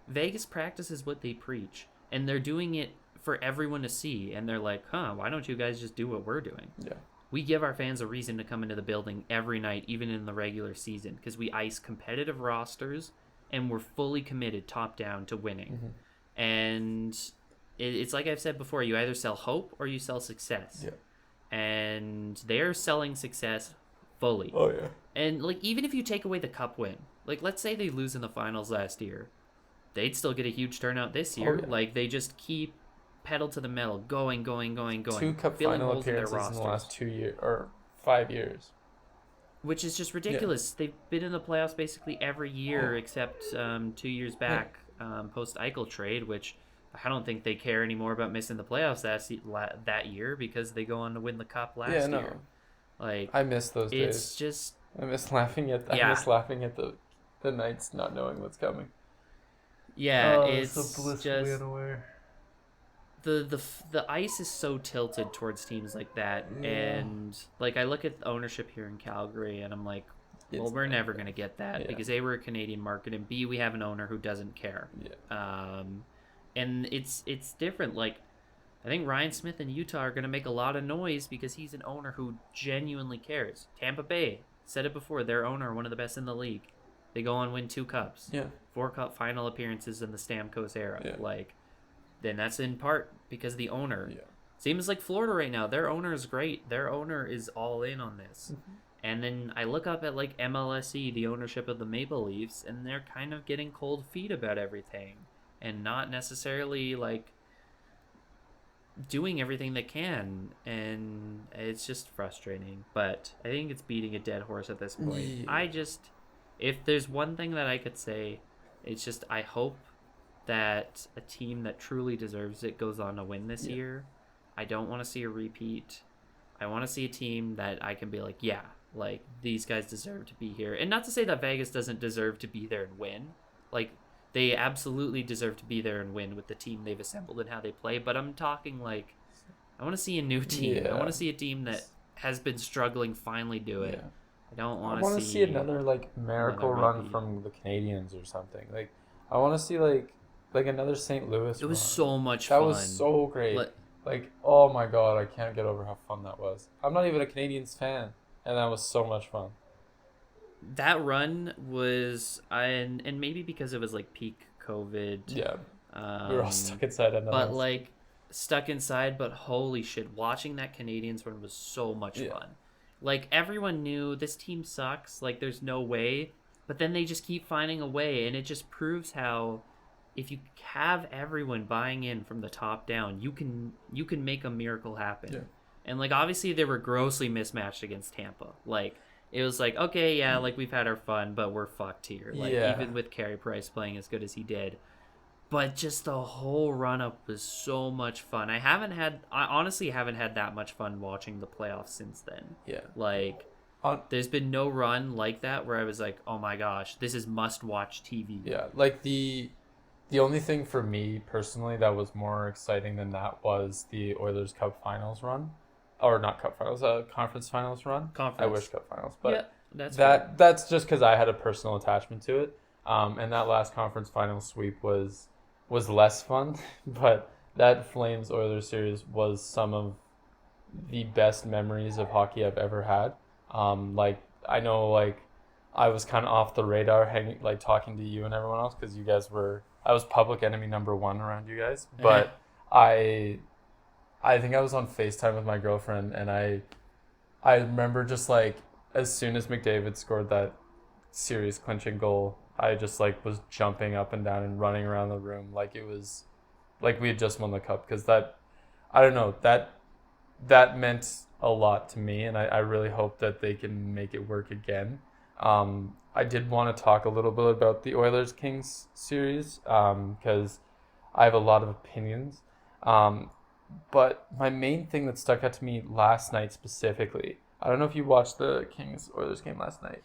Vegas practices what they preach. And they're doing it for everyone to see. And they're like, why don't you guys just do what we're doing? Yeah. We give our fans a reason to come into the building every night, even in the regular season, because we ice competitive rosters and we're fully committed top down to winning. Mm-hmm. And it's like I've said before, you either sell hope or you sell success. Yeah. And they're selling success fully. Oh, yeah. And, like, even if you take away the cup win, like, let's say they lose in the finals last year, they'd still get a huge turnout this year. Oh, yeah. Like, they just keep pedal to the metal, going. 2 cup final appearances in the last 2 years, or 5 years. Which is just ridiculous. Yeah. They've been in the playoffs basically every year except 2 years back, post-Eichel trade, which I don't think they care anymore about missing the playoffs that year because they go on to win the cup last year. Like, I miss those days. It's just... I miss laughing at the Knights not knowing what's coming. Yeah, it's so blissfully just unaware. The ice is so tilted towards teams like that, and like I look at the ownership here in Calgary, and I'm like, well, we're never gonna get that because A, we're a Canadian market, and B, we have an owner who doesn't care. Yeah. And it's different. Like, I think Ryan Smith in Utah are gonna make a lot of noise because he's an owner who genuinely cares. Tampa Bay, said it before, their owner, one of the best in the league. They go on and win 2 cups. Yeah. 4 cup final appearances in the Stamkos era. Yeah. Like. Then that's in part because the owner. Yeah. Seems like Florida right now. Their owner is great. Their owner is all in on this. Mm-hmm. And then I look up at like MLSE, the ownership of the Maple Leafs, and they're kind of getting cold feet about everything and not necessarily like doing everything they can. And it's just frustrating. But I think it's beating a dead horse at this point. Yeah. If there's one thing that I could say, it's just I hope that a team that truly deserves it goes on to win this year. I don't want to see a repeat. I want to see a team that I can be like, yeah, like these guys deserve to be here. And not to say that Vegas doesn't deserve to be there and win. Like, they absolutely deserve to be there and win with the team they've assembled and how they play. But I'm talking like, I want to see a new team. Yeah. I want to see a team that has been struggling finally do it. Yeah. I don't want to see another like miracle run from the Canadians or something. Like, I want to see like another St. Louis It was run. So much fun. That was so great. Like, oh my God, I can't get over how fun that was. I'm not even a Canadians fan, and that was so much fun. That run was, and maybe because it was like peak COVID. Yeah, we were all stuck inside. But like, stuck inside, but holy shit, watching that Canadians run was so much fun. Like, everyone knew this team sucks, like there's no way, but then they just keep finding a way, and it just proves how if you have everyone buying in from the top down, you can make a miracle happen. Yeah. And like, obviously they were grossly mismatched against Tampa. Like, it was like, okay, yeah, like we've had our fun, but we're fucked here. Like, even with Carey Price playing as good as he did. But just the whole run up was so much fun. I honestly haven't had that much fun watching the playoffs since then. Yeah. Like, there's been no run like that where I was like, oh my gosh, this is must watch TV. Yeah. Like the only thing for me personally that was more exciting than that was the Oilers Cup Finals run. Or not Cup Finals, Conference Finals run. Conference. I wish Cup Finals. But that's just because I had a personal attachment to it. And that last Conference Finals sweep was less fun. But that Flames-Oilers series was some of the best memories of hockey I've ever had. Like, I know, like, I was kind of off the radar, hanging like talking to you and everyone else because you guys were. I was public enemy number one around you guys, but I think I was on FaceTime with my girlfriend, and I remember just like as soon as McDavid scored that series clinching goal, I just like was jumping up and down and running around the room like it was like we had just won the cup, because that, I don't know, that meant a lot to me, and I really hope that they can make it work again. I did want to talk a little bit about the Oilers Kings series because I have a lot of opinions. But my main thing that stuck out to me last night specifically, I don't know if you watched the Kings Oilers game last night.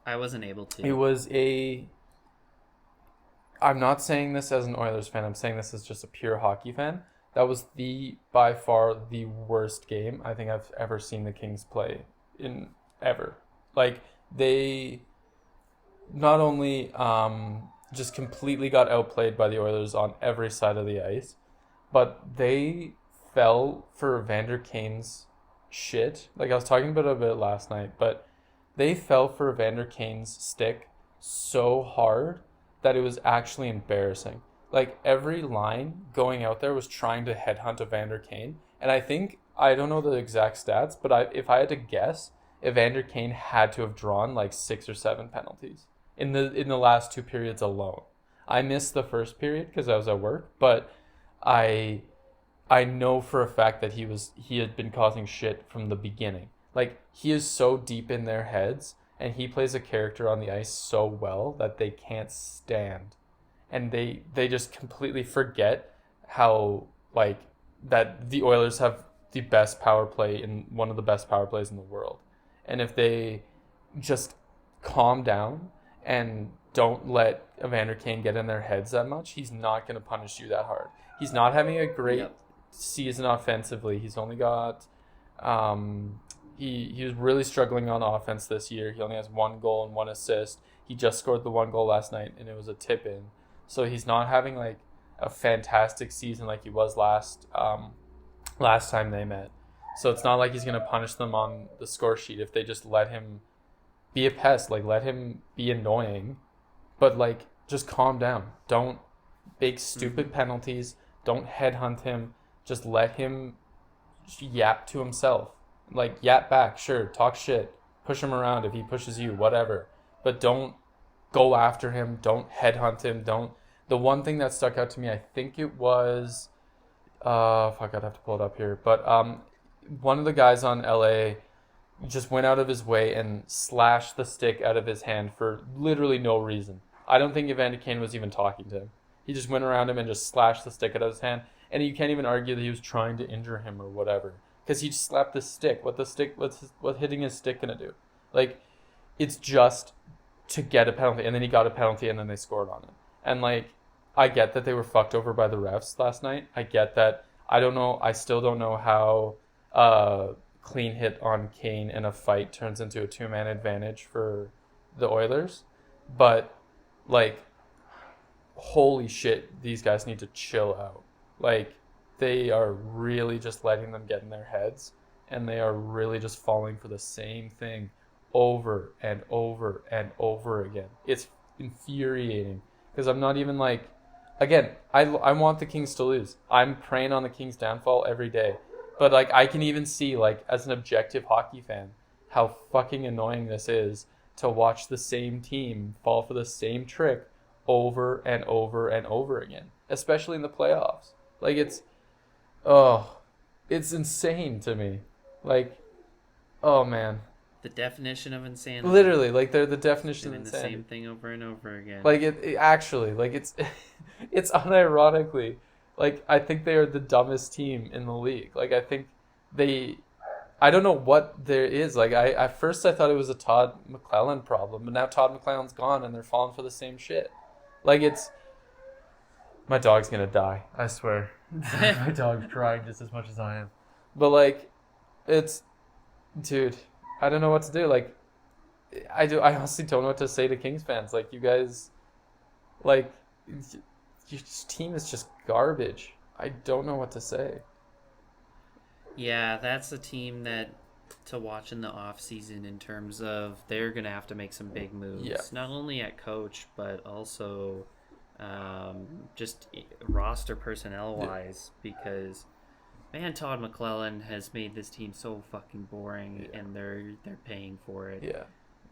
I wasn't able to. It was I'm not saying this as an Oilers fan. I'm saying this as just a pure hockey fan. That was by far the worst game I think I've ever seen the Kings play in ever. Like, they not only just completely got outplayed by the Oilers on every side of the ice, but they fell for Evander Kane's shit. Like, I was talking about it a bit last night, but they fell for Evander Kane's stick so hard that it was actually embarrassing. Like, every line going out there was trying to headhunt Evander Kane. And I don't know the exact stats, but if I had to guess, Evander Kane had to have drawn like 6 or 7 penalties in the last 2 periods alone. I missed the first period because I was at work, but I know for a fact that he had been causing shit from the beginning. Like, he is so deep in their heads, and he plays a character on the ice so well that they can't stand. And they just completely forget how, like, that the Oilers have the best power play, in one of the best power plays in the world. And if they just calm down and don't let Evander Kane get in their heads that much, he's not going to punish you that hard. He's not having a great season offensively. He's only got he was really struggling on offense this year. He only has 1 goal and 1 assist. He just scored the 1 goal last night, and it was a tip in. So he's not having like a fantastic season like he was last time they met. So it's not like he's going to punish them on the score sheet if they just let him be a pest, like let him be annoying, but like just calm down. Don't big stupid penalties. Don't headhunt him. Just let him yap to himself. Like, yap back, sure, talk shit, push him around if he pushes you, whatever. But don't go after him. Don't headhunt him. The one thing that stuck out to me, I think it was, fuck, I'd have to pull it up here. But one of the guys on LA just went out of his way and slashed the stick out of his hand for literally no reason. I don't think Evander Kane was even talking to him. He just went around him and just slashed the stick out of his hand. And you can't even argue that he was trying to injure him or whatever, because he just slapped the stick. What's hitting his stick gonna do? Like, it's just to get a penalty, and then he got a penalty, and then they scored on it. And like, I get that they were fucked over by the refs last night. I get that. I still don't know how clean hit on Kane in a fight turns into a 2-man advantage for the Oilers, but like, holy shit, these guys need to chill out. Like, they are really just letting them get in their heads, and they are really just falling for the same thing over and over and over again. It's infuriating, because I'm not even like, again, I want the Kings to lose. I'm praying on the Kings' downfall every day. But like, I can even see, like, as an objective hockey fan, how fucking annoying this is to watch the same team fall for the same trick over and over and over again, especially in the playoffs. Like, it's insane to me. Like, oh man. The definition of insanity. Literally, like, they're the definition doing of insanity. the same thing over and over again. Like, it actually, like, it's unironically, like, I think they are the dumbest team in the league. Like, I think I don't know what there is. Like, at first I thought it was a Todd McClellan problem, but now Todd McClellan's gone and they're falling for the same shit. Like, my dog's gonna die, I swear. My dog's crying just as much as I am. But like, dude, I don't know what to do. Like, I honestly don't know what to say to Kings fans. Like, you guys, like, your team is just garbage. I don't know what to say. Yeah, that's a team that to watch in the off season in terms of they're gonna have to make some big moves, not only at coach but also just roster personnel wise, because man, Todd McClellan has made this team so fucking boring, and they're paying for it.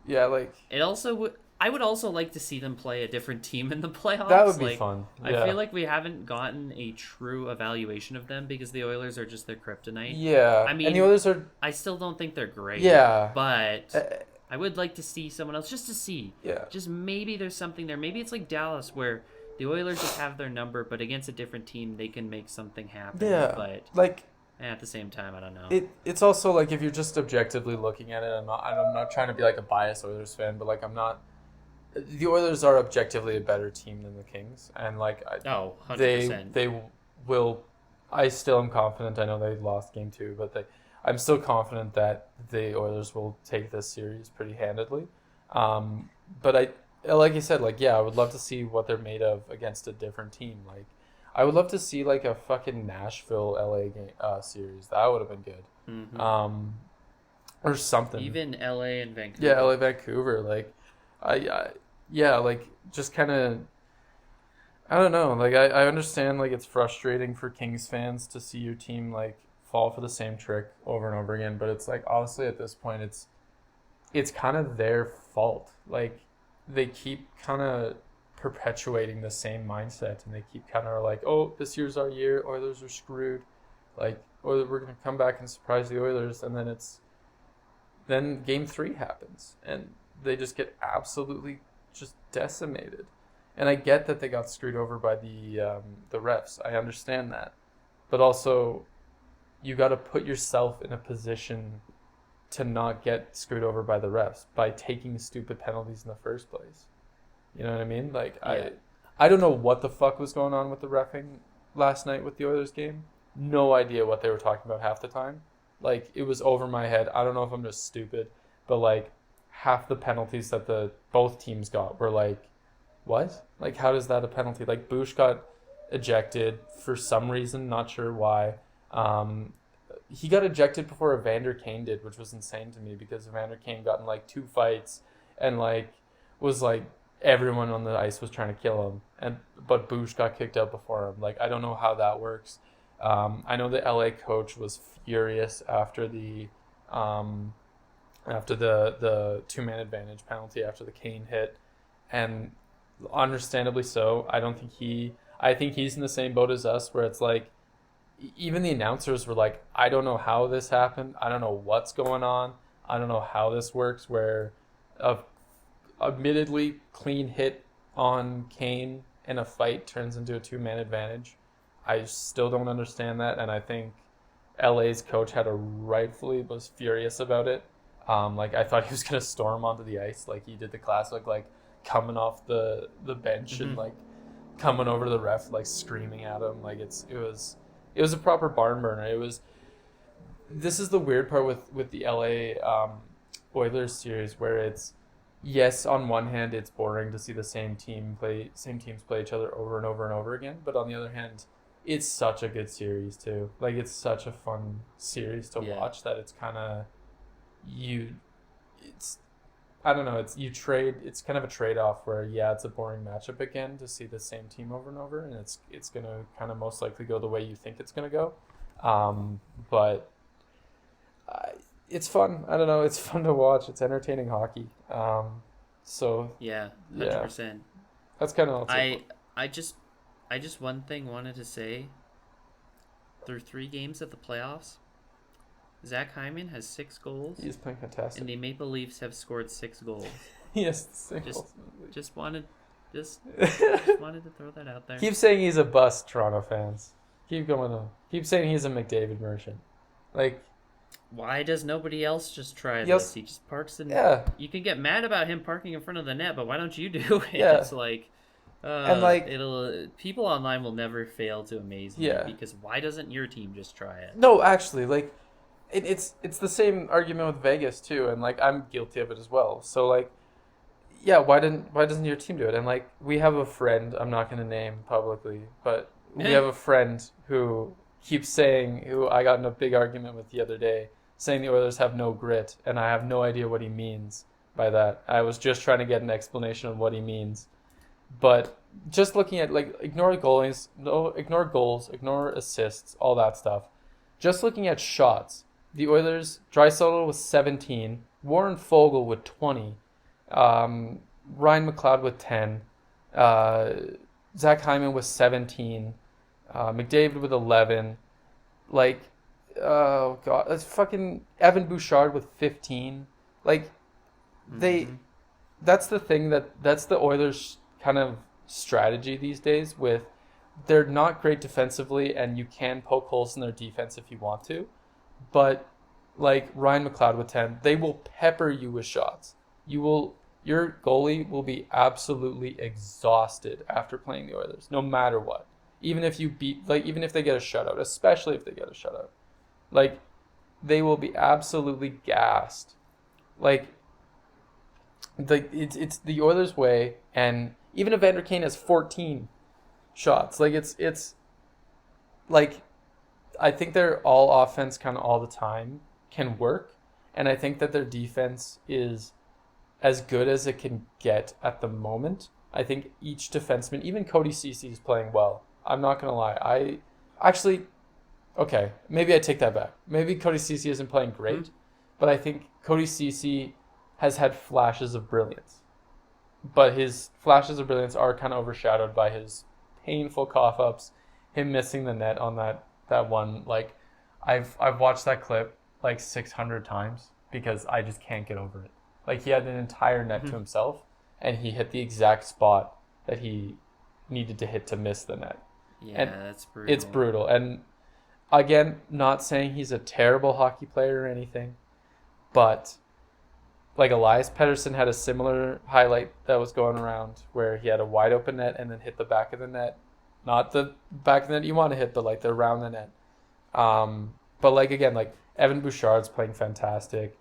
Yeah, like it also I would also like to see them play a different team in the playoffs. That would be fun. I feel like we haven't gotten a true evaluation of them because the Oilers are just their kryptonite. Yeah. I mean, and the Oilers are... I still don't think they're great. Yeah. But I would like to see someone else just to see. Yeah. Just maybe there's something there. Maybe it's like Dallas where the Oilers just have their number, but against a different team, they can make something happen. Yeah. But like... at the same time, I don't know. It's also like if you're just objectively looking at it, I'm not trying to be like a biased Oilers fan, but like I'm not... The Oilers are objectively a better team than the Kings, and like 100%. They will. I still am confident. I know they lost game 2, but I'm still confident that the Oilers will take this series pretty handedly. But like you said, like I would love to see what they're made of against a different team. Like I would love to see like a fucking Nashville LA game series. That would have been good. Mm-hmm. Or something. Even LA and Vancouver. Yeah, LA Vancouver. Like like just kind of, I don't know. Like I understand like it's frustrating for Kings fans to see your team like fall for the same trick over and over again, but it's like honestly at this point it's kind of their fault. Like they keep kind of perpetuating the same mindset, and they keep kind of like, oh, this year's our year, Oilers are screwed, like, or we're gonna come back and surprise the Oilers, and then game 3 happens and they just get absolutely just decimated. And I get that they got screwed over by the refs. I understand that. But also, you got to put yourself in a position to not get screwed over by the refs by taking stupid penalties in the first place. You know what I mean? Like, yeah. I don't know what the fuck was going on with the reffing last night with the Oilers game. No idea what they were talking about half the time. Like, it was over my head. I don't know if I'm just stupid, but like, half the penalties that both teams got were like, what? Like, how is that a penalty? Like, Bush got ejected for some reason, not sure why. He got ejected before Evander Kane did, which was insane to me because Evander Kane got in like 2 fights and like was like everyone on the ice was trying to kill him, but Bush got kicked out before him. Like, I don't know how that works. I know the LA coach was furious after the 2-man advantage penalty after the Kane hit, and understandably so. I think he's in the same boat as us, where it's like even the announcers were like, I don't know how this happened, I don't know what's going on, I don't know how this works, where a admittedly clean hit on Kane in a fight turns into a 2-man advantage. I still don't understand that, and I think LA's coach rightfully was furious about it. Like, I thought he was gonna storm onto the ice, like he did the classic, like coming off the bench and like coming over to the ref, like screaming at him. Like it was a proper barn burner. This is the weird part with the LA Oilers series, where it's, yes, on one hand it's boring to see the same teams play each other over and over and over again, but on the other hand, it's such a good series too. Like, it's such a fun series to watch that it's kind of it's kind of a trade-off where, it's a boring matchup again to see the same team over and over, and it's going to kind of most likely go the way you think it's going to go. But it's fun. I don't know. It's fun to watch. It's entertaining hockey. So yeah, 100%. That's kind of I just one thing wanted to say. Through 3 games of the playoffs, Zach Hyman has 6 goals. He's playing fantastic. And the Maple Leafs have scored 6 goals. Yes, 6 goals. Just wanted to throw that out there. Keep saying he's a bust, Toronto fans. Keep going on. Keep saying he's a McDavid merchant. Like, why does nobody else just try this? He just parks in. Yeah. You can get mad about him parking in front of the net, but why don't you do it? Yeah. It's like, and like, people online will never fail to amaze me. Because why doesn't your team just try it? No, actually, like, it's the same argument with Vegas too, and like, I'm guilty of it as well. So like, why doesn't your team do it? And like, we have a friend, I'm not going to name publicly, but we have a friend who keeps saying, who I got in a big argument with the other day, saying the Oilers have no grit, and I have no idea what he means by that. I was just trying to get an explanation of what he means. But just looking at, like, ignore goals, ignore assists, all that stuff. Just looking at shots, the Oilers, Draisaitl with 17, Warren Foegele with 20, Ryan McLeod with 10, Zach Hyman with 17, McDavid with 11, like, oh god, that's fucking Evan Bouchard with 15. Like, that's the thing that's the Oilers' kind of strategy these days. With they're not great defensively, and you can poke holes in their defense if you want to, but like Ryan McLeod with 10, they will pepper you with shots. Your goalie will be absolutely exhausted after playing the Oilers, no matter what. Even if they get a shutout, especially if they get a shutout, like, they will be absolutely gassed. Like, it's the Oilers' way, and even Evander Kane has 14 shots. Like, it's like, I think their all offense kind of all the time can work, and I think that their defense is as good as it can get at the moment. I think each defenseman, even Cody Ceci, is playing well. I'm not going to lie. Okay, maybe I take that back. Maybe Cody Ceci isn't playing great, but I think Cody Ceci has had flashes of brilliance. But his flashes of brilliance are kind of overshadowed by his painful cough-ups, him missing the net on that one. Like, I've watched that clip like 600 times because I just can't get over it. Like, he had an entire net to himself, and he hit the exact spot that he needed to hit to miss the net. Yeah, and that's brutal. It's brutal. And again, not saying he's a terrible hockey player or anything, but like, Elias Pettersson had a similar highlight that was going around where he had a wide open net and then hit the back of the net. Not the back of the net you want to hit, but like the around the net. But like, again, like, Evan Bouchard's playing fantastic.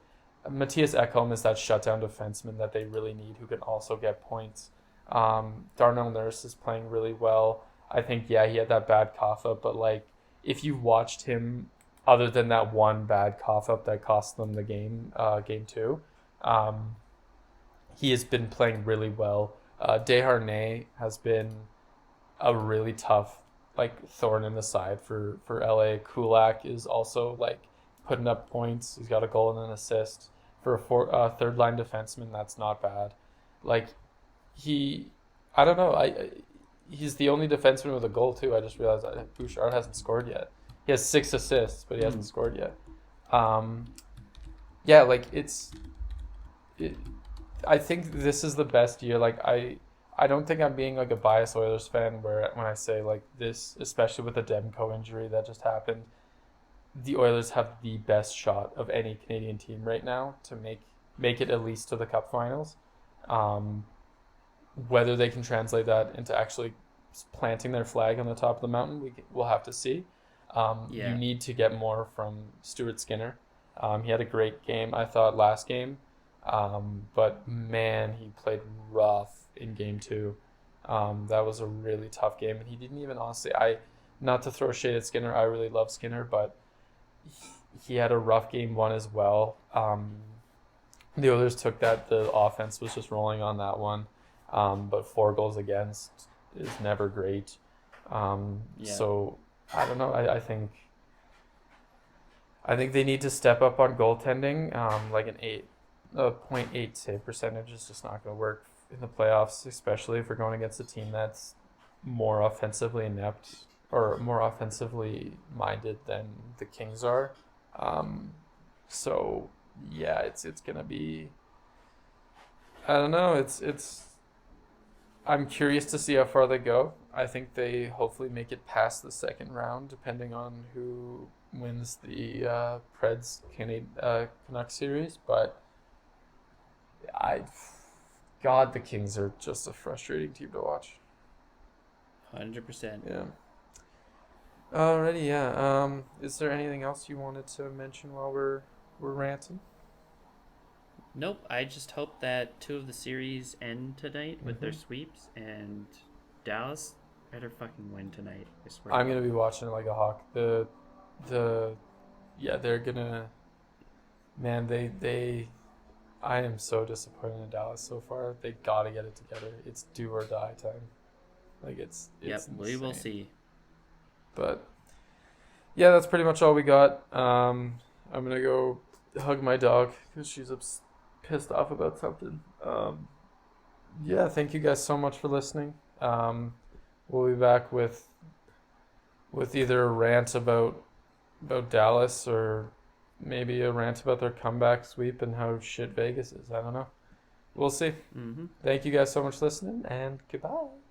Matthias Ekholm is that shutdown defenseman that they really need, who can also get points. Darnell Nurse is playing really well. I think, he had that bad cough up, but like, if you watched him, other than that one bad cough up that cost them the game, game 2, he has been playing really well. Desharnais has been a really tough, like, thorn in the side for LA. Kulak is also, like, putting up points. He's got a goal and an assist. For a third line defenseman, that's not bad. Like, I don't know. He's the only defenseman with a goal too. I just realized that Bouchard hasn't scored yet. He has 6 assists, but he hasn't scored yet. Like, I think this is the best year. Like, I don't think I'm being like a biased Oilers fan when I say like this, especially with the Demko injury that just happened. The Oilers have the best shot of any Canadian team right now to make it at least to the Cup Finals. Whether they can translate that into actually planting their flag on the top of the mountain, we'll have to see. You need to get more from Stuart Skinner. He had a great game, I thought, last game. But man, he played rough in game 2. That was a really tough game, and he didn't even, honestly, not to throw shade at Skinner, I really love Skinner, but he had a rough game 1 as well. The Oilers took that. The offense was just rolling on that one. But 4 goals against is never great. So I don't know. I think they need to step up on goaltending. Like a .8 save percentage is just not going to work in the playoffs, especially if we're going against a team that's more offensively inept or more offensively minded than the Kings are. So yeah, it's gonna be. I don't know. It's. I'm curious to see how far they go. I think they hopefully make it past the second round, depending on who wins the Preds Canucks series. But the Kings are just a frustrating team to watch. 100%. Yeah. Alrighty, yeah. Is there anything else you wanted to mention while we're ranting? Nope. I just hope that 2 of the series end tonight with their sweeps, and Dallas better fucking win tonight. I swear. I'm gonna be watching it like a hawk. They're gonna. man, I am so disappointed in Dallas so far. They gotta get it together. It's do or die time. Like it's we will insane. see. But yeah, that's pretty much all we got. I'm gonna go hug my dog because she's pissed off about something. Yeah, thank you guys so much for listening. We'll be back with either a rant about Dallas or maybe a rant about their comeback sweep and how shit Vegas is. I don't know. We'll see. Mm-hmm. Thank you guys so much for listening, and goodbye.